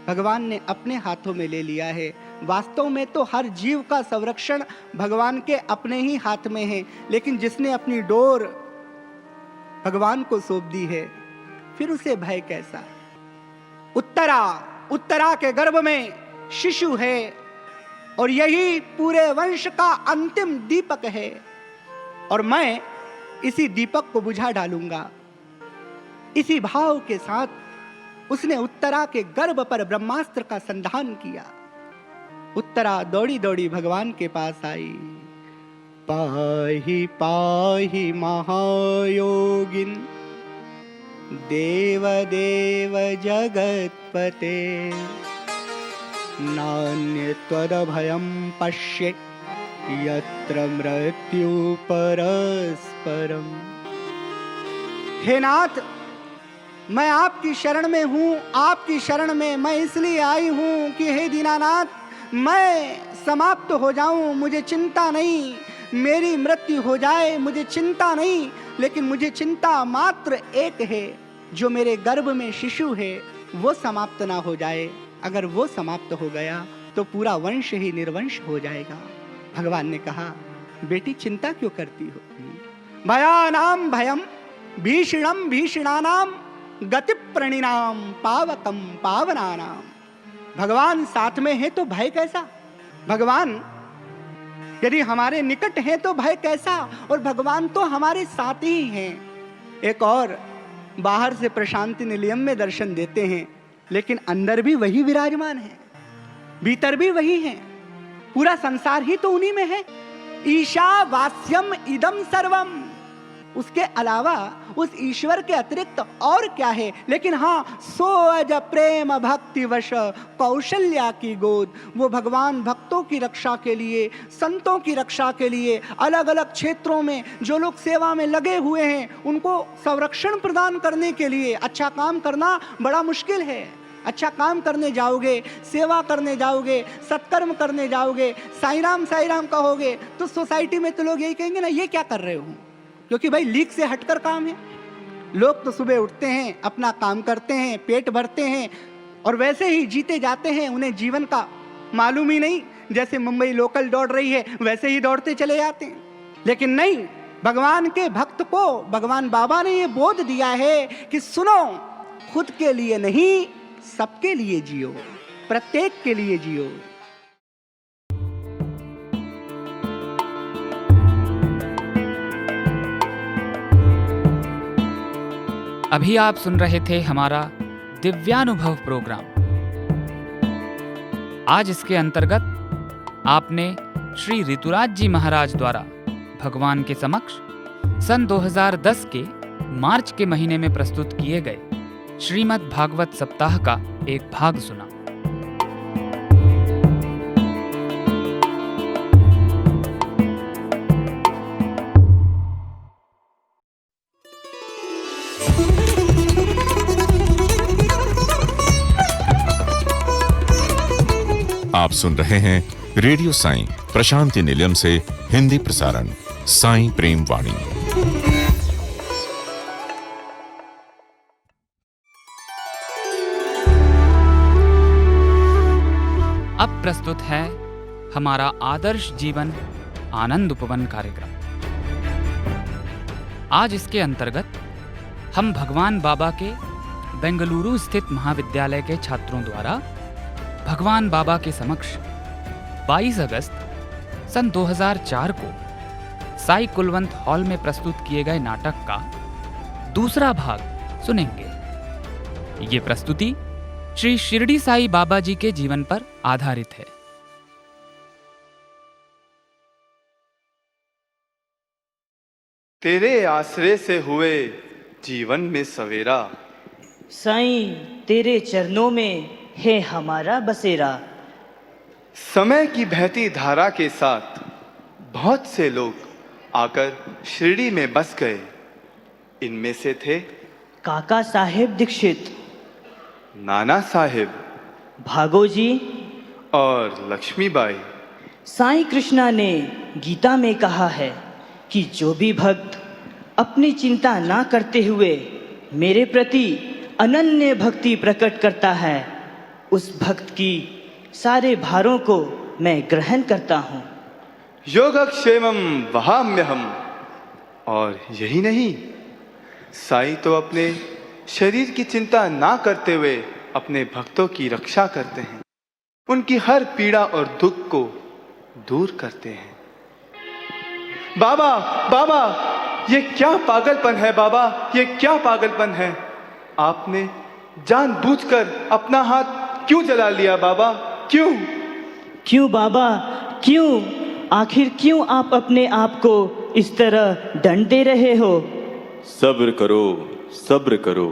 भगवान ने अपने हाथों में ले लिया है, वास्तव में तो हर जीव का संरक्षण भगवान के अपने ही हाथ में है, लेकिन जिसने अपनी डोर भगवान को सौंप दी है, फिर उसे भय कैसा। उत्तरा के गर्भ में शिशु है और यही पूरे वंश का अंतिम दीपक है, और मैं इसी दीपक को बुझा डालूंगा। इसी भाव के साथ उसने उत्तरा के गर्भ पर ब्रह्मास्त्र का संधान किया। उत्तरा दौड़ी दौड़ी भगवान के पास आई। पाहि पाहि महायोगिन देव देव जगत्पते, नान्य त्वदभयं पश्ये यत्र मृत्यु परस्परम। हे नाथ, मैं आपकी शरण में हूँ, आपकी शरण में मैं इसलिए आई हूँ कि हे दीनानाथ, मैं समाप्त हो जाऊं, मुझे चिंता नहीं, मेरी मृत्यु हो जाए मुझे चिंता नहीं, लेकिन मुझे चिंता मात्र एक है, जो मेरे गर्भ में शिशु है वो समाप्त ना हो जाए। अगर वो समाप्त हो गया तो पूरा वंश ही निर्वंश हो जाएगा। भगवान ने कहा, बेटी चिंता क्यों करती हो? भयानाम भयम भीषणम भीषणानाम गति प्रणिनाम पावकम पावनानाम। भगवान साथ में है तो भय कैसा? भगवान यदि हमारे निकट है तो भय कैसा? और भगवान तो हमारे साथ ही हैं। एक और, बाहर से प्रशांति निलयम में दर्शन देते हैं, लेकिन अंदर भी वही विराजमान है, भीतर भी वही है, पूरा संसार ही तो उन्हीं में है। ईशावास्यम इदम सर्वम, उसके अलावा उस ईश्वर के अतिरिक्त और क्या है? लेकिन हाँ, सो अज प्रेम भक्ति वश कौशल्या की गोद, वो भगवान भक्तों की रक्षा के लिए, संतों की रक्षा के लिए, अलग अलग क्षेत्रों में जो लोग सेवा में लगे हुए हैं उनको संरक्षण प्रदान करने के लिए। अच्छा काम करना बड़ा मुश्किल है। अच्छा काम करने जाओगे, सेवा करने जाओगे, सत्कर्म करने जाओगे, साईं राम कहोगे तो सोसाइटी में तो लोग यही कहेंगे ना, ये क्या कर रहे हो, क्योंकि भाई लीक से हटकर काम है। लोग तो सुबह उठते हैं, अपना काम करते हैं, पेट भरते हैं और वैसे ही जीते जाते हैं, उन्हें जीवन का मालूम ही नहीं। जैसे मुंबई लोकल दौड़ रही है वैसे ही दौड़ते चले जाते हैं। लेकिन नहीं, भगवान के भक्त को भगवान बाबा ने ये बोध दिया है कि सुनो, खुद के लिए नहीं, सबके लिए जियो, प्रत्येक के लिए जियो। अभी आप सुन रहे थे हमारा दिव्यानुभव प्रोग्राम। आज इसके अंतर्गत आपने श्री ऋतुराज जी महाराज द्वारा भगवान के समक्ष सन 2010 के मार्च के महीने में प्रस्तुत किए गए श्रीमद् भागवत सप्ताह का एक भाग सुना। आप सुन रहे हैं रेडियो साईं प्रशांति निलयम से हिंदी प्रसारण साईं प्रेम वाणी। अब प्रस्तुत है हमारा आदर्श जीवन आनंद उपवन कार्यक्रम। आज इसके अंतर्गत हम भगवान बाबा के बेंगलुरु स्थित महाविद्यालय के छात्रों द्वारा भगवान बाबा के समक्ष 22 अगस्त सन 2004 को साई कुलवंत हॉल में प्रस्तुत किए गए नाटक का दूसरा भाग सुनेंगे। ये प्रस्तुति श्री शिरडी साई बाबा जी के जीवन पर आधारित है। तेरे आश्रय से हुए जीवन में सवेरा, साईं तेरे चरणों में है हमारा बसेरा। समय की बहती धारा के साथ बहुत से लोग आकर शिरडी में बस गए। इनमें से थे काका साहेब दीक्षित, नाना साहेब, भागो जी और लक्ष्मीबाई। साईं कृष्णा ने गीता में कहा है कि जो भी भक्त अपनी चिंता ना करते हुए मेरे प्रति अनन्य भक्ति प्रकट करता है, उस भक्त की सारे भारों को मैं ग्रहण करता हूँ। योगक्षेमम वहाम्यहम। और यही नहीं, साईं तो अपने शरीर की चिंता ना करते हुए अपने भक्तों की रक्षा करते हैं, उनकी हर पीड़ा और दुख को दूर करते हैं। बाबा बाबा, ये क्या पागलपन है बाबा, ये क्या पागलपन है। आपने जानबूझकर अपना हाथ क्यों जला लिया बाबा, क्यों? क्यों बाबा, क्यों? आखिर क्यों आप अपने आप को इस तरह दंड दे रहे हो? सब्र करो, सब्र करो,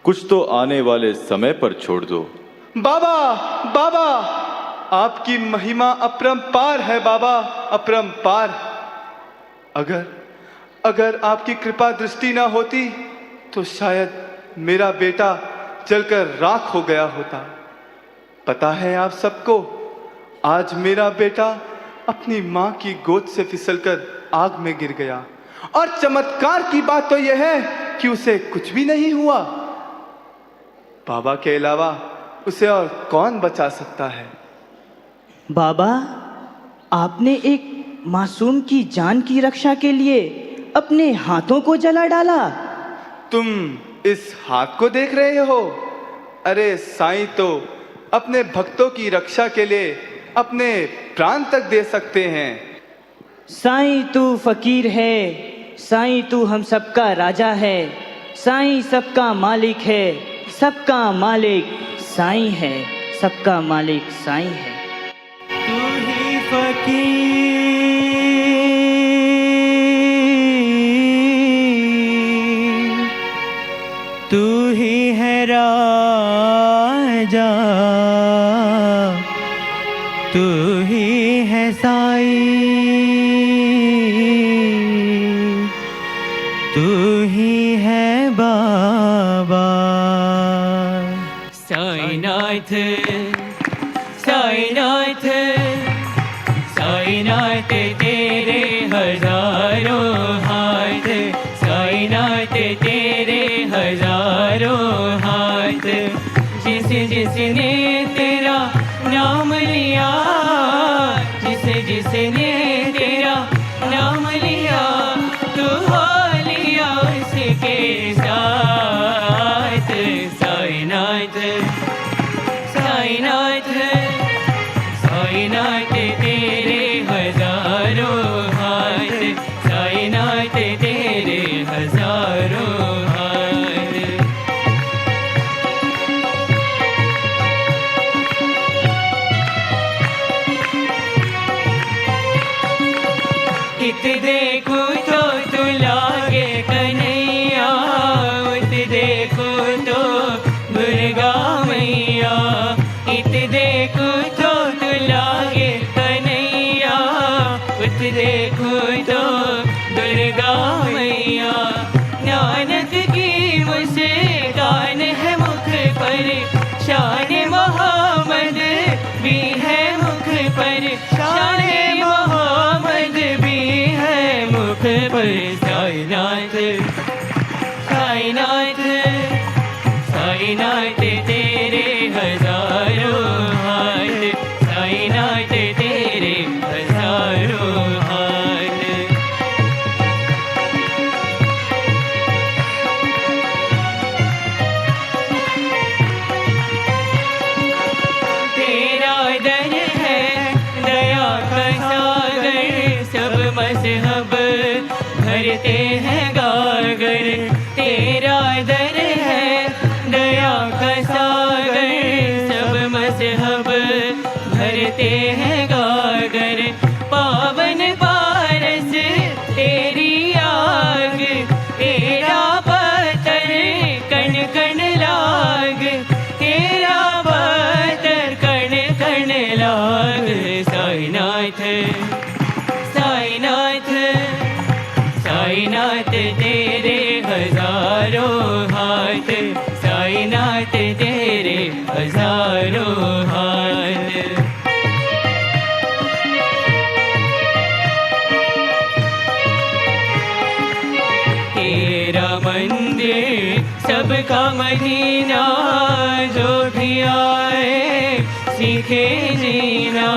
कुछ तो आने वाले समय पर छोड़ दो। बाबा बाबा, आपकी महिमा अपरंपार है बाबा, अपरंपार। अगर आपकी कृपा दृष्टि ना होती तो शायद मेरा बेटा जलकर राख हो गया होता। पता है आप सबको, आज मेरा बेटा अपनी मां की गोद से फिसलकर आग में गिर गया, और चमत्कार की बात तो यह है कि उसे कुछ भी नहीं हुआ। बाबा के अलावा उसे और कौन बचा सकता है? बाबा, आपने एक मासूम की जान की रक्षा के लिए अपने हाथों को जला डाला। तुम इस हाथ को देख रहे हो? अरे साईं तो अपने भक्तों की रक्षा के लिए अपने प्राण तक दे सकते हैं। साईं तू फकीर है, साईं तू हम सबका राजा है, साईं सबका मालिक है, सबका मालिक साईं है, सबका मालिक साईं है। तू ही फकीर, तू ही है राजा, तू ही है साईं, तू ही है बाबा। साईनाथ, साईनाथ, साईनाथ तेरे हजारों हाथ, साईनाथ तेरे हजारों हाथ। जिसने तेरा नाम लिया, जिसने तेरा नाम लिया, तू हो लिया उसके साथ। साईनाथ, साईनाथ, साईनाथ तेरे हजारों हाथ, साईनाथ तेरे हजारों हाथ। इत देखो तो तू लागे कन्हैया, उत देखो तो दुर्गा मैया। इत देखो तो तू लागे कन्हैया, उत देखो तो दुर्गा मैया। नानक की मुस्कान है मुख पर, शान मोहम्मद भी है मुख पर, शान मोहम्मद भी है मुख पर। साईनाथ, साईनाथ, साईनाथ तेरे हजारों हाथ, साईनाथ तेरे हजारों हाथ। तेरा दर है दया का सागर, सब मजहब भरते हैं गागर। तेरा दर है दया का सागर, सब मजहब भरते हैं गागर। पावन पारस तेरी आग, तेरा पत्थर कण कण लाग, तेरा पत्थर कण कण लाग। साईनाथ, साईनाथ, साईनाथ तेरे हजारों हाथ, साईनाथ तेरे हजारों हाथ। तेरा मंदिर सबका मदीना जो भी आए सीखे जीना,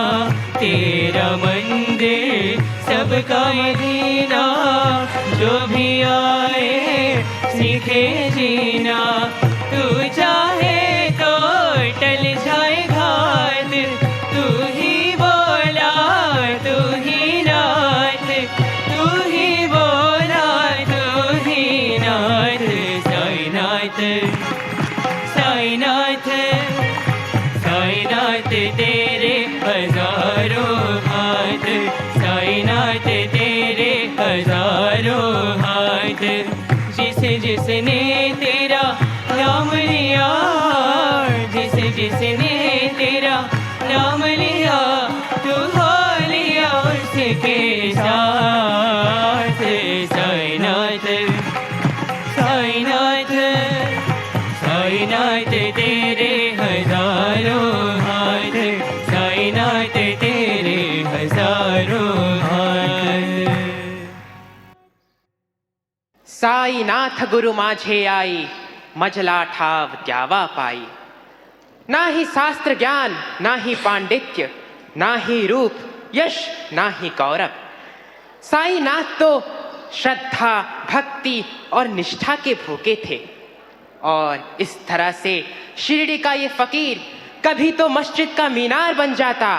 तेरा मंदिर सबका मदीना जो भी आए सीखे जीना। तू चाहे तो टल जाए घाट, तू ही बोला तू ही नाथ, तू ही बोला तू ही नाथ। साईनाथ साईनाथ साईनाथ तेरे हजारों हाथ, साईनाथ तेरे हजारों हाथ। जिसने तेरा नाम लिया, जिसने तेरा नाम लिया, तू हो लिया उसके साथ। साईनाथ साईनाथ साईनाथ तेरे हजारों हाथ, साईनाथ तेरे हजारों हाथ। साईनाथ गुरु माझे आई, मजला ठाव द्यावा पाई। ना ही शास्त्र ज्ञान, ना ही पांडित्य, ना ही रूप यश, ना ही गौरव। साईनाथ तो श्रद्धा भक्ति और निष्ठा के भूखे थे। और इस तरह से शिरडी का ये फकीर कभी तो मस्जिद का मीनार बन जाता,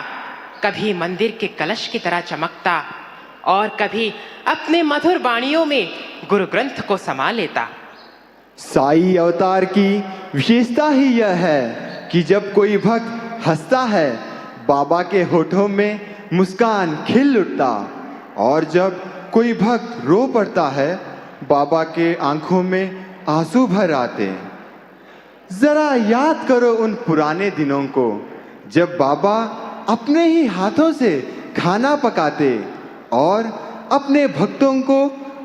कभी मंदिर के कलश की तरह चमकता, और कभी अपने मधुर वाणियों में गुरु ग्रंथ को समा लेता। साई अवतार की विशेषता ही यह है कि जब कोई भक्त हंसता है, बाबा के होठों में मुस्कान खिल उठता, और जब कोई भक्त रो पड़ता है, बाबा के आंखों में आंसू भर आते। जरा याद करो उन पुराने दिनों को, जब बाबा अपने ही हाथों से खाना पकाते और अपने भक्तों को,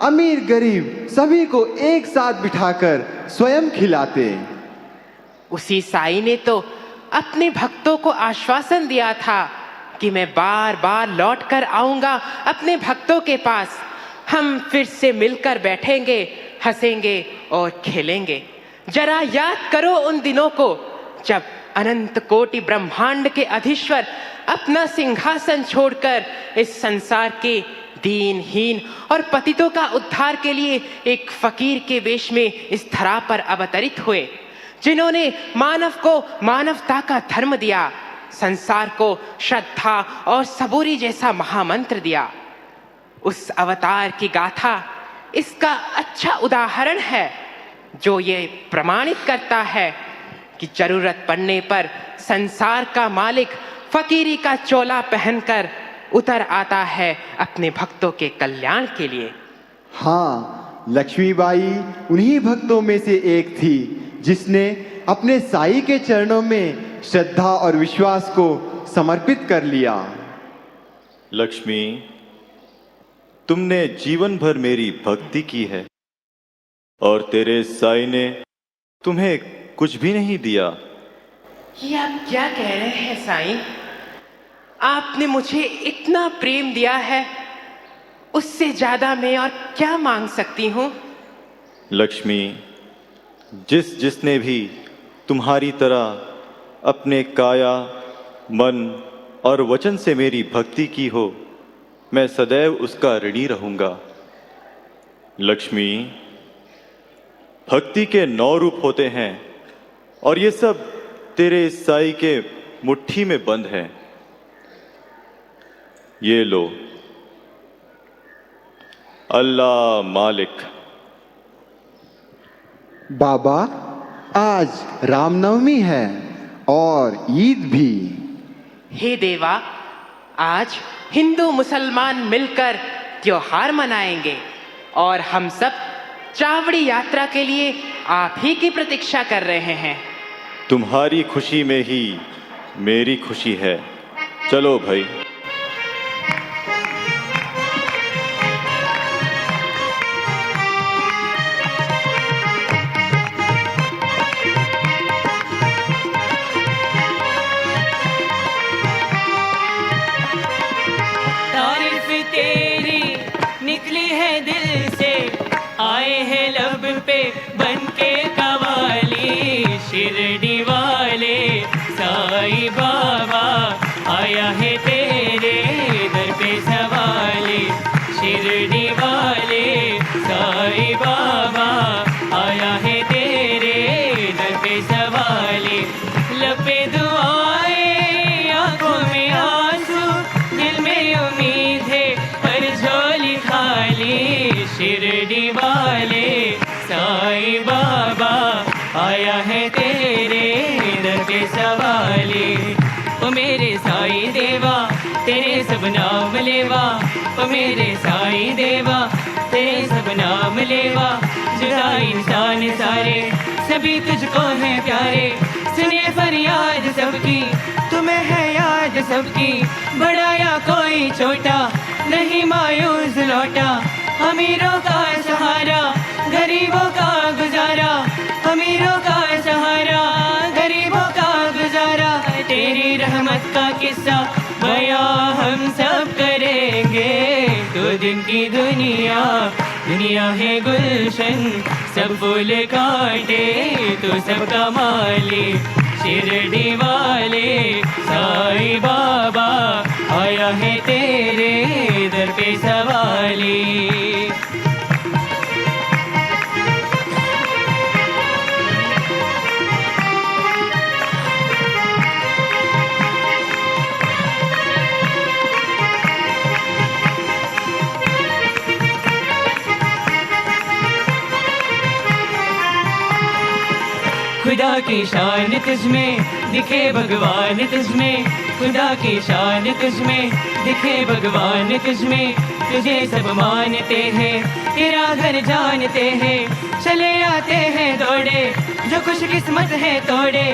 अमीर गरीब सभी को एक साथ बिठाकर स्वयं खिलाते। उसी साई ने तो अपने भक्तों को आश्वासन दिया था कि मैं बार बार लौट कर आऊंगा अपने भक्तों के पास। हम फिर से मिलकर बैठेंगे, हंसेंगे और खेलेंगे। जरा याद करो उन दिनों को, जब अनंत कोटि ब्रह्मांड के अधीश्वर अपना सिंहासन छोड़कर इस संसार के दीनहीन और पतितों का उद्धार के लिए एक फकीर के वेश में इस धरा पर अवतरित हुए, जिन्होंने मानव को मानवता का धर्म दिया, संसार को श्रद्धा और सबूरी जैसा महामंत्र दिया। उस अवतार की गाथा इसका अच्छा उदाहरण है, जो ये प्रमाणित करता है कि जरूरत पड़ने पर संसार का मालिक फकीरी का चोला पहनकर उतर आता है अपने भक्तों के कल्याण के लिए। हाँ, लक्ष्मीबाई उन्हीं भक्तों में से एक थी जिसने अपने साई के चरणों में श्रद्धा और विश्वास को समर्पित कर लिया। लक्ष्मी, तुमने जीवन भर मेरी भक्ति की है और तेरे साई ने तुम्हें कुछ भी नहीं दिया। ये आप क्या कह रहे हैं साईं? आपने मुझे इतना प्रेम दिया है, उससे ज्यादा मैं और क्या मांग सकती हूँ? लक्ष्मी, जिसने भी तुम्हारी तरह अपने काया, मन और वचन से मेरी भक्ति की हो, मैं सदैव उसका ऋणी रहूंगा। लक्ष्मी, भक्ति के 9 रूप होते हैं और ये सब तेरे साई के मुट्ठी में बंद है। ये लो। अल्लाह मालिक। बाबा, आज रामनवमी है और ईद भी। हे देवा, आज हिंदू मुसलमान मिलकर त्योहार मनाएंगे और हम सब चावड़ी यात्रा के लिए आप ही की प्रतीक्षा कर रहे हैं। तुम्हारी खुशी में ही मेरी खुशी है। चलो भाई। तारीफ तेरी निकली है दिल से, आए हैं लब पे बन के कवाल। नाम लेवा ओ मेरे साईं देवा, तेरे सब नाम लेवा, जुदा इंसान सारे सभी तुझको है प्यारे। सुने फरियाद सबकी, तुम्हें है याद सबकी, बड़ा या कोई छोटा नहीं मायूस लौटा। अमीरों का सहारा गरीबों का गुजारा, अमीरों का सहारा गरीबों का गुजारा। तेरी रहमत का किस्सा बयां हम सब करेंगे। दो दिन की दुनिया, दुनिया है गुलशन, सब फूल काटे तो सबका मालिक शिरडी वाले साईं बाबा आया है तेरे दर पे सवाली। खुदा की शान तुझमें दिखे भगवान तुझमें, खुदा की शान तुझमें दिखे भगवान तुझमें। तुझे सब मानते हैं, तेरा घर जानते हैं, चले आते हैं दौड़े जो खुश किस्मत है तोड़े।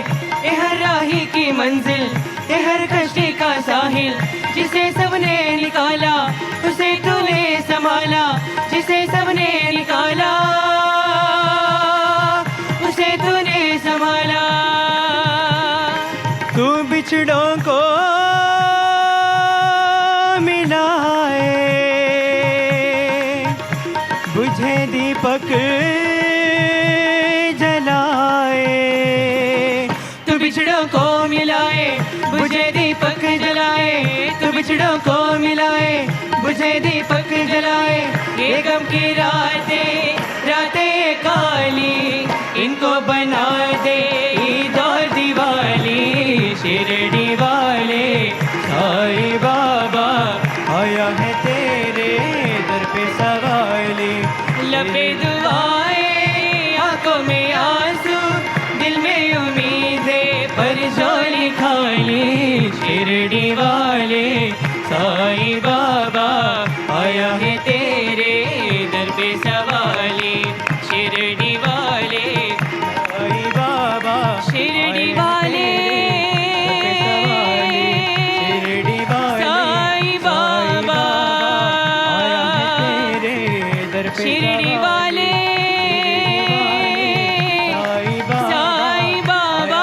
ये हर राही की मंजिल, ये हर कश्ती का साहिल, जिसे सबने निकाला उसे तूने संभाला, जिसे सबने निकाला उसे तूने संभाला। तू बिछड़ों को मिलाए, बुझे दीपक जलाए। तू बिछड़ों को मिलाए, बुझे दीपक जलाए, तू बिछड़ों को मिलाए, बुझे दीपक जलाए। ये गम की रातें रातें काली, इनको बना दे ईद और दिवाली। शिरडी वाले साईं बाबा आया है तेरे दर पे सवाली। लबे दुआएं आंखों में आंसू, दिल में उम्मीदें पर झोली खाली। शिरडी वाले साईं बाबा आया है तेरे दर पे सवाली। शिरडी वाले साईं बाबा, शिरडी वाले शिरडी वाले साईं बाबा आया है तेरे दर पे। शिरडी वाले साईं बाबा।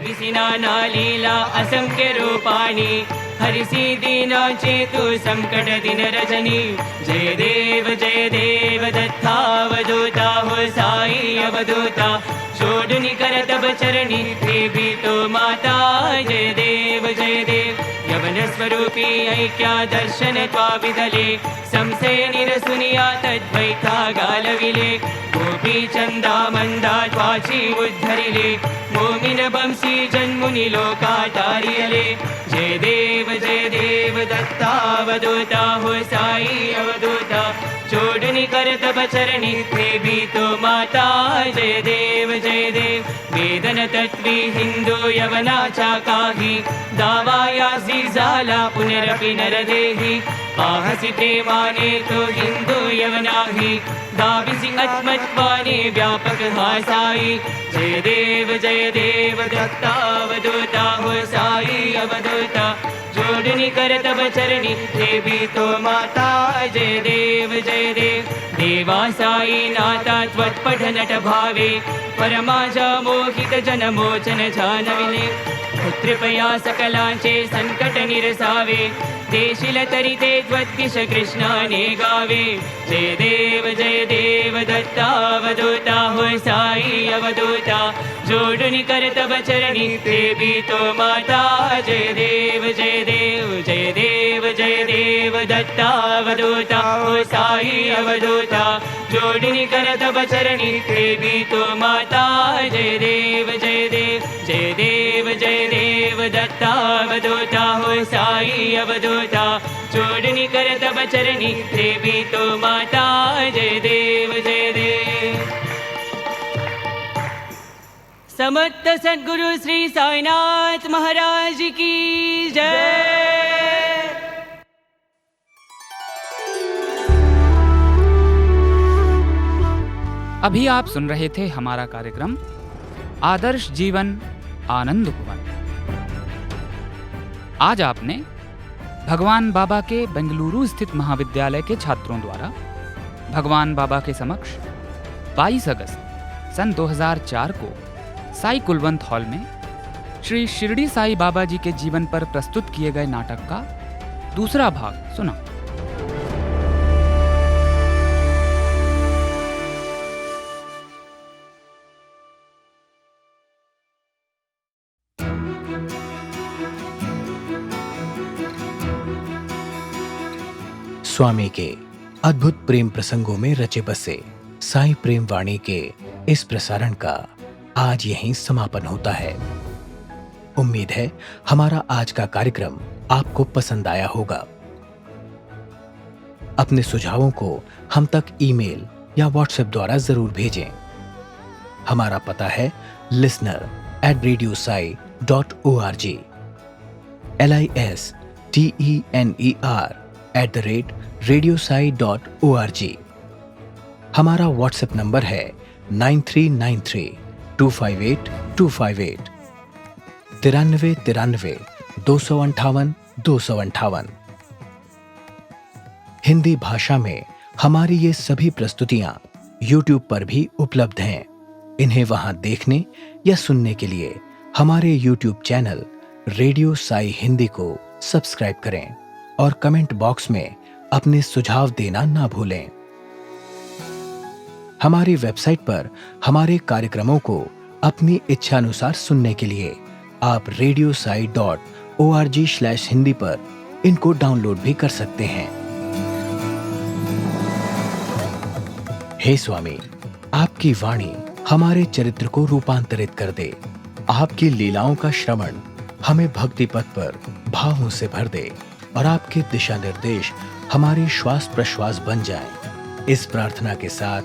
विसिना लीला असंख्य रूपाणी, हरिसी दीनाचे तू संकट दिन रजनी। जय देव दत्तावधूता हो साई अवधूता, जोडुनि कर तब चरणी देवी तो माता। जय देव यवन स्वरूपी ऐक्या दर्शन त्वाविदले, संशय निरसुनिया तद्वैता गालविले। गोपी चंदा मंदा त्वाची उद्धरिले, मोमिन बंसी जन्मुनि लोका तारियले। जय देव दत्तावधूता हो साई अवधूता, जोडुनि कर तब चरणी देवी तो माता। जय देव वेदन तत्वी हिंदू यवनाचा काही, दावायासी झाला पुनरपि नरदेही। पाहसी प्रेमाने तो हिंदू यवनाही, दाविसी आत्मत्वाने व्यापक हा साई। जय देव दत्तावधूता हो साई अवधूता, जोडुनि कर तब चरणी देवी तो माता। जय देव देवा साई नाथा त्वत्पठनट भावे, परमाजा मोहित जन मोचन जानविले। कृपया सकलांचे संकट निरसावे, देशिल तरिते त्वद्दिश कृष्णाने गावे। जय देव दत्तावधूता हो साई अवधूता, जोडुनि कर तब चरणी देवी तो माता। जय देव दत्तावधूता हो साई अवधूता, जोडुनि कर तब चरणी देवी तो माता। जय देव दत्तावधूता हो साई अवधूता, जोडुनि कर तब चरणी देवी तो माता। जय देव समर्थ सद्गुरु श्री साईनाथ महाराज की जय। अभी आप सुन रहे थे हमारा कार्यक्रम आदर्श जीवन आनंद भवन। आज आपने भगवान बाबा के बेंगलुरु स्थित महाविद्यालय के छात्रों द्वारा भगवान बाबा के समक्ष 22 अगस्त सन 2004 को साई कुलवंत हॉल में श्री शिरडी साई बाबा जी के जीवन पर प्रस्तुत किए गए नाटक का दूसरा भाग सुना। स्वामी के अद्भुत प्रेम प्रसंगों में रचे बसे साई प्रेम वाणी के इस प्रसारण का आज यहीं समापन होता है। उम्मीद है हमारा आज का कार्यक्रम आपको पसंद आया होगा। अपने सुझावों को हम तक ईमेल या व्हाट्सएप द्वारा जरूर भेजें। हमारा पता है listener@radiosai.org listener@radiosai.org। हमारा व्हाट्सएप नंबर है 9393258258 9393 258 258। हिंदी भाषा में हमारी ये सभी प्रस्तुतियां YouTube पर भी उपलब्ध हैं। इन्हें वहां देखने या सुनने के लिए हमारे YouTube channel radio Sai Hindi को सब्सक्राइब करें और कमेंट बॉक्स में अपने सुझाव देना ना भूलें। हमारी वेबसाइट पर हमारे कार्यक्रमों को अपनी इच्छानुसार सुनने के लिए आप radiosai.org/hindi पर इनको डाउनलोड भी कर सकते हैं। हे स्वामी, आपकी वाणी हमारे चरित्र को रूपांतरित कर दे। आपकी लीलाओं का श्रवण हमें भक्ति पथ पर भावों से भर दे और आपके दिशा निर्देश हमारे श्वास प्रश्वास बन जाएं। इस प्रार्थना के साथ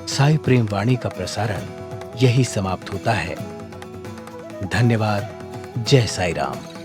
साई प्रेम वाणी का प्रसारण यही समाप्त होता है। धन्यवाद। जय साई राम।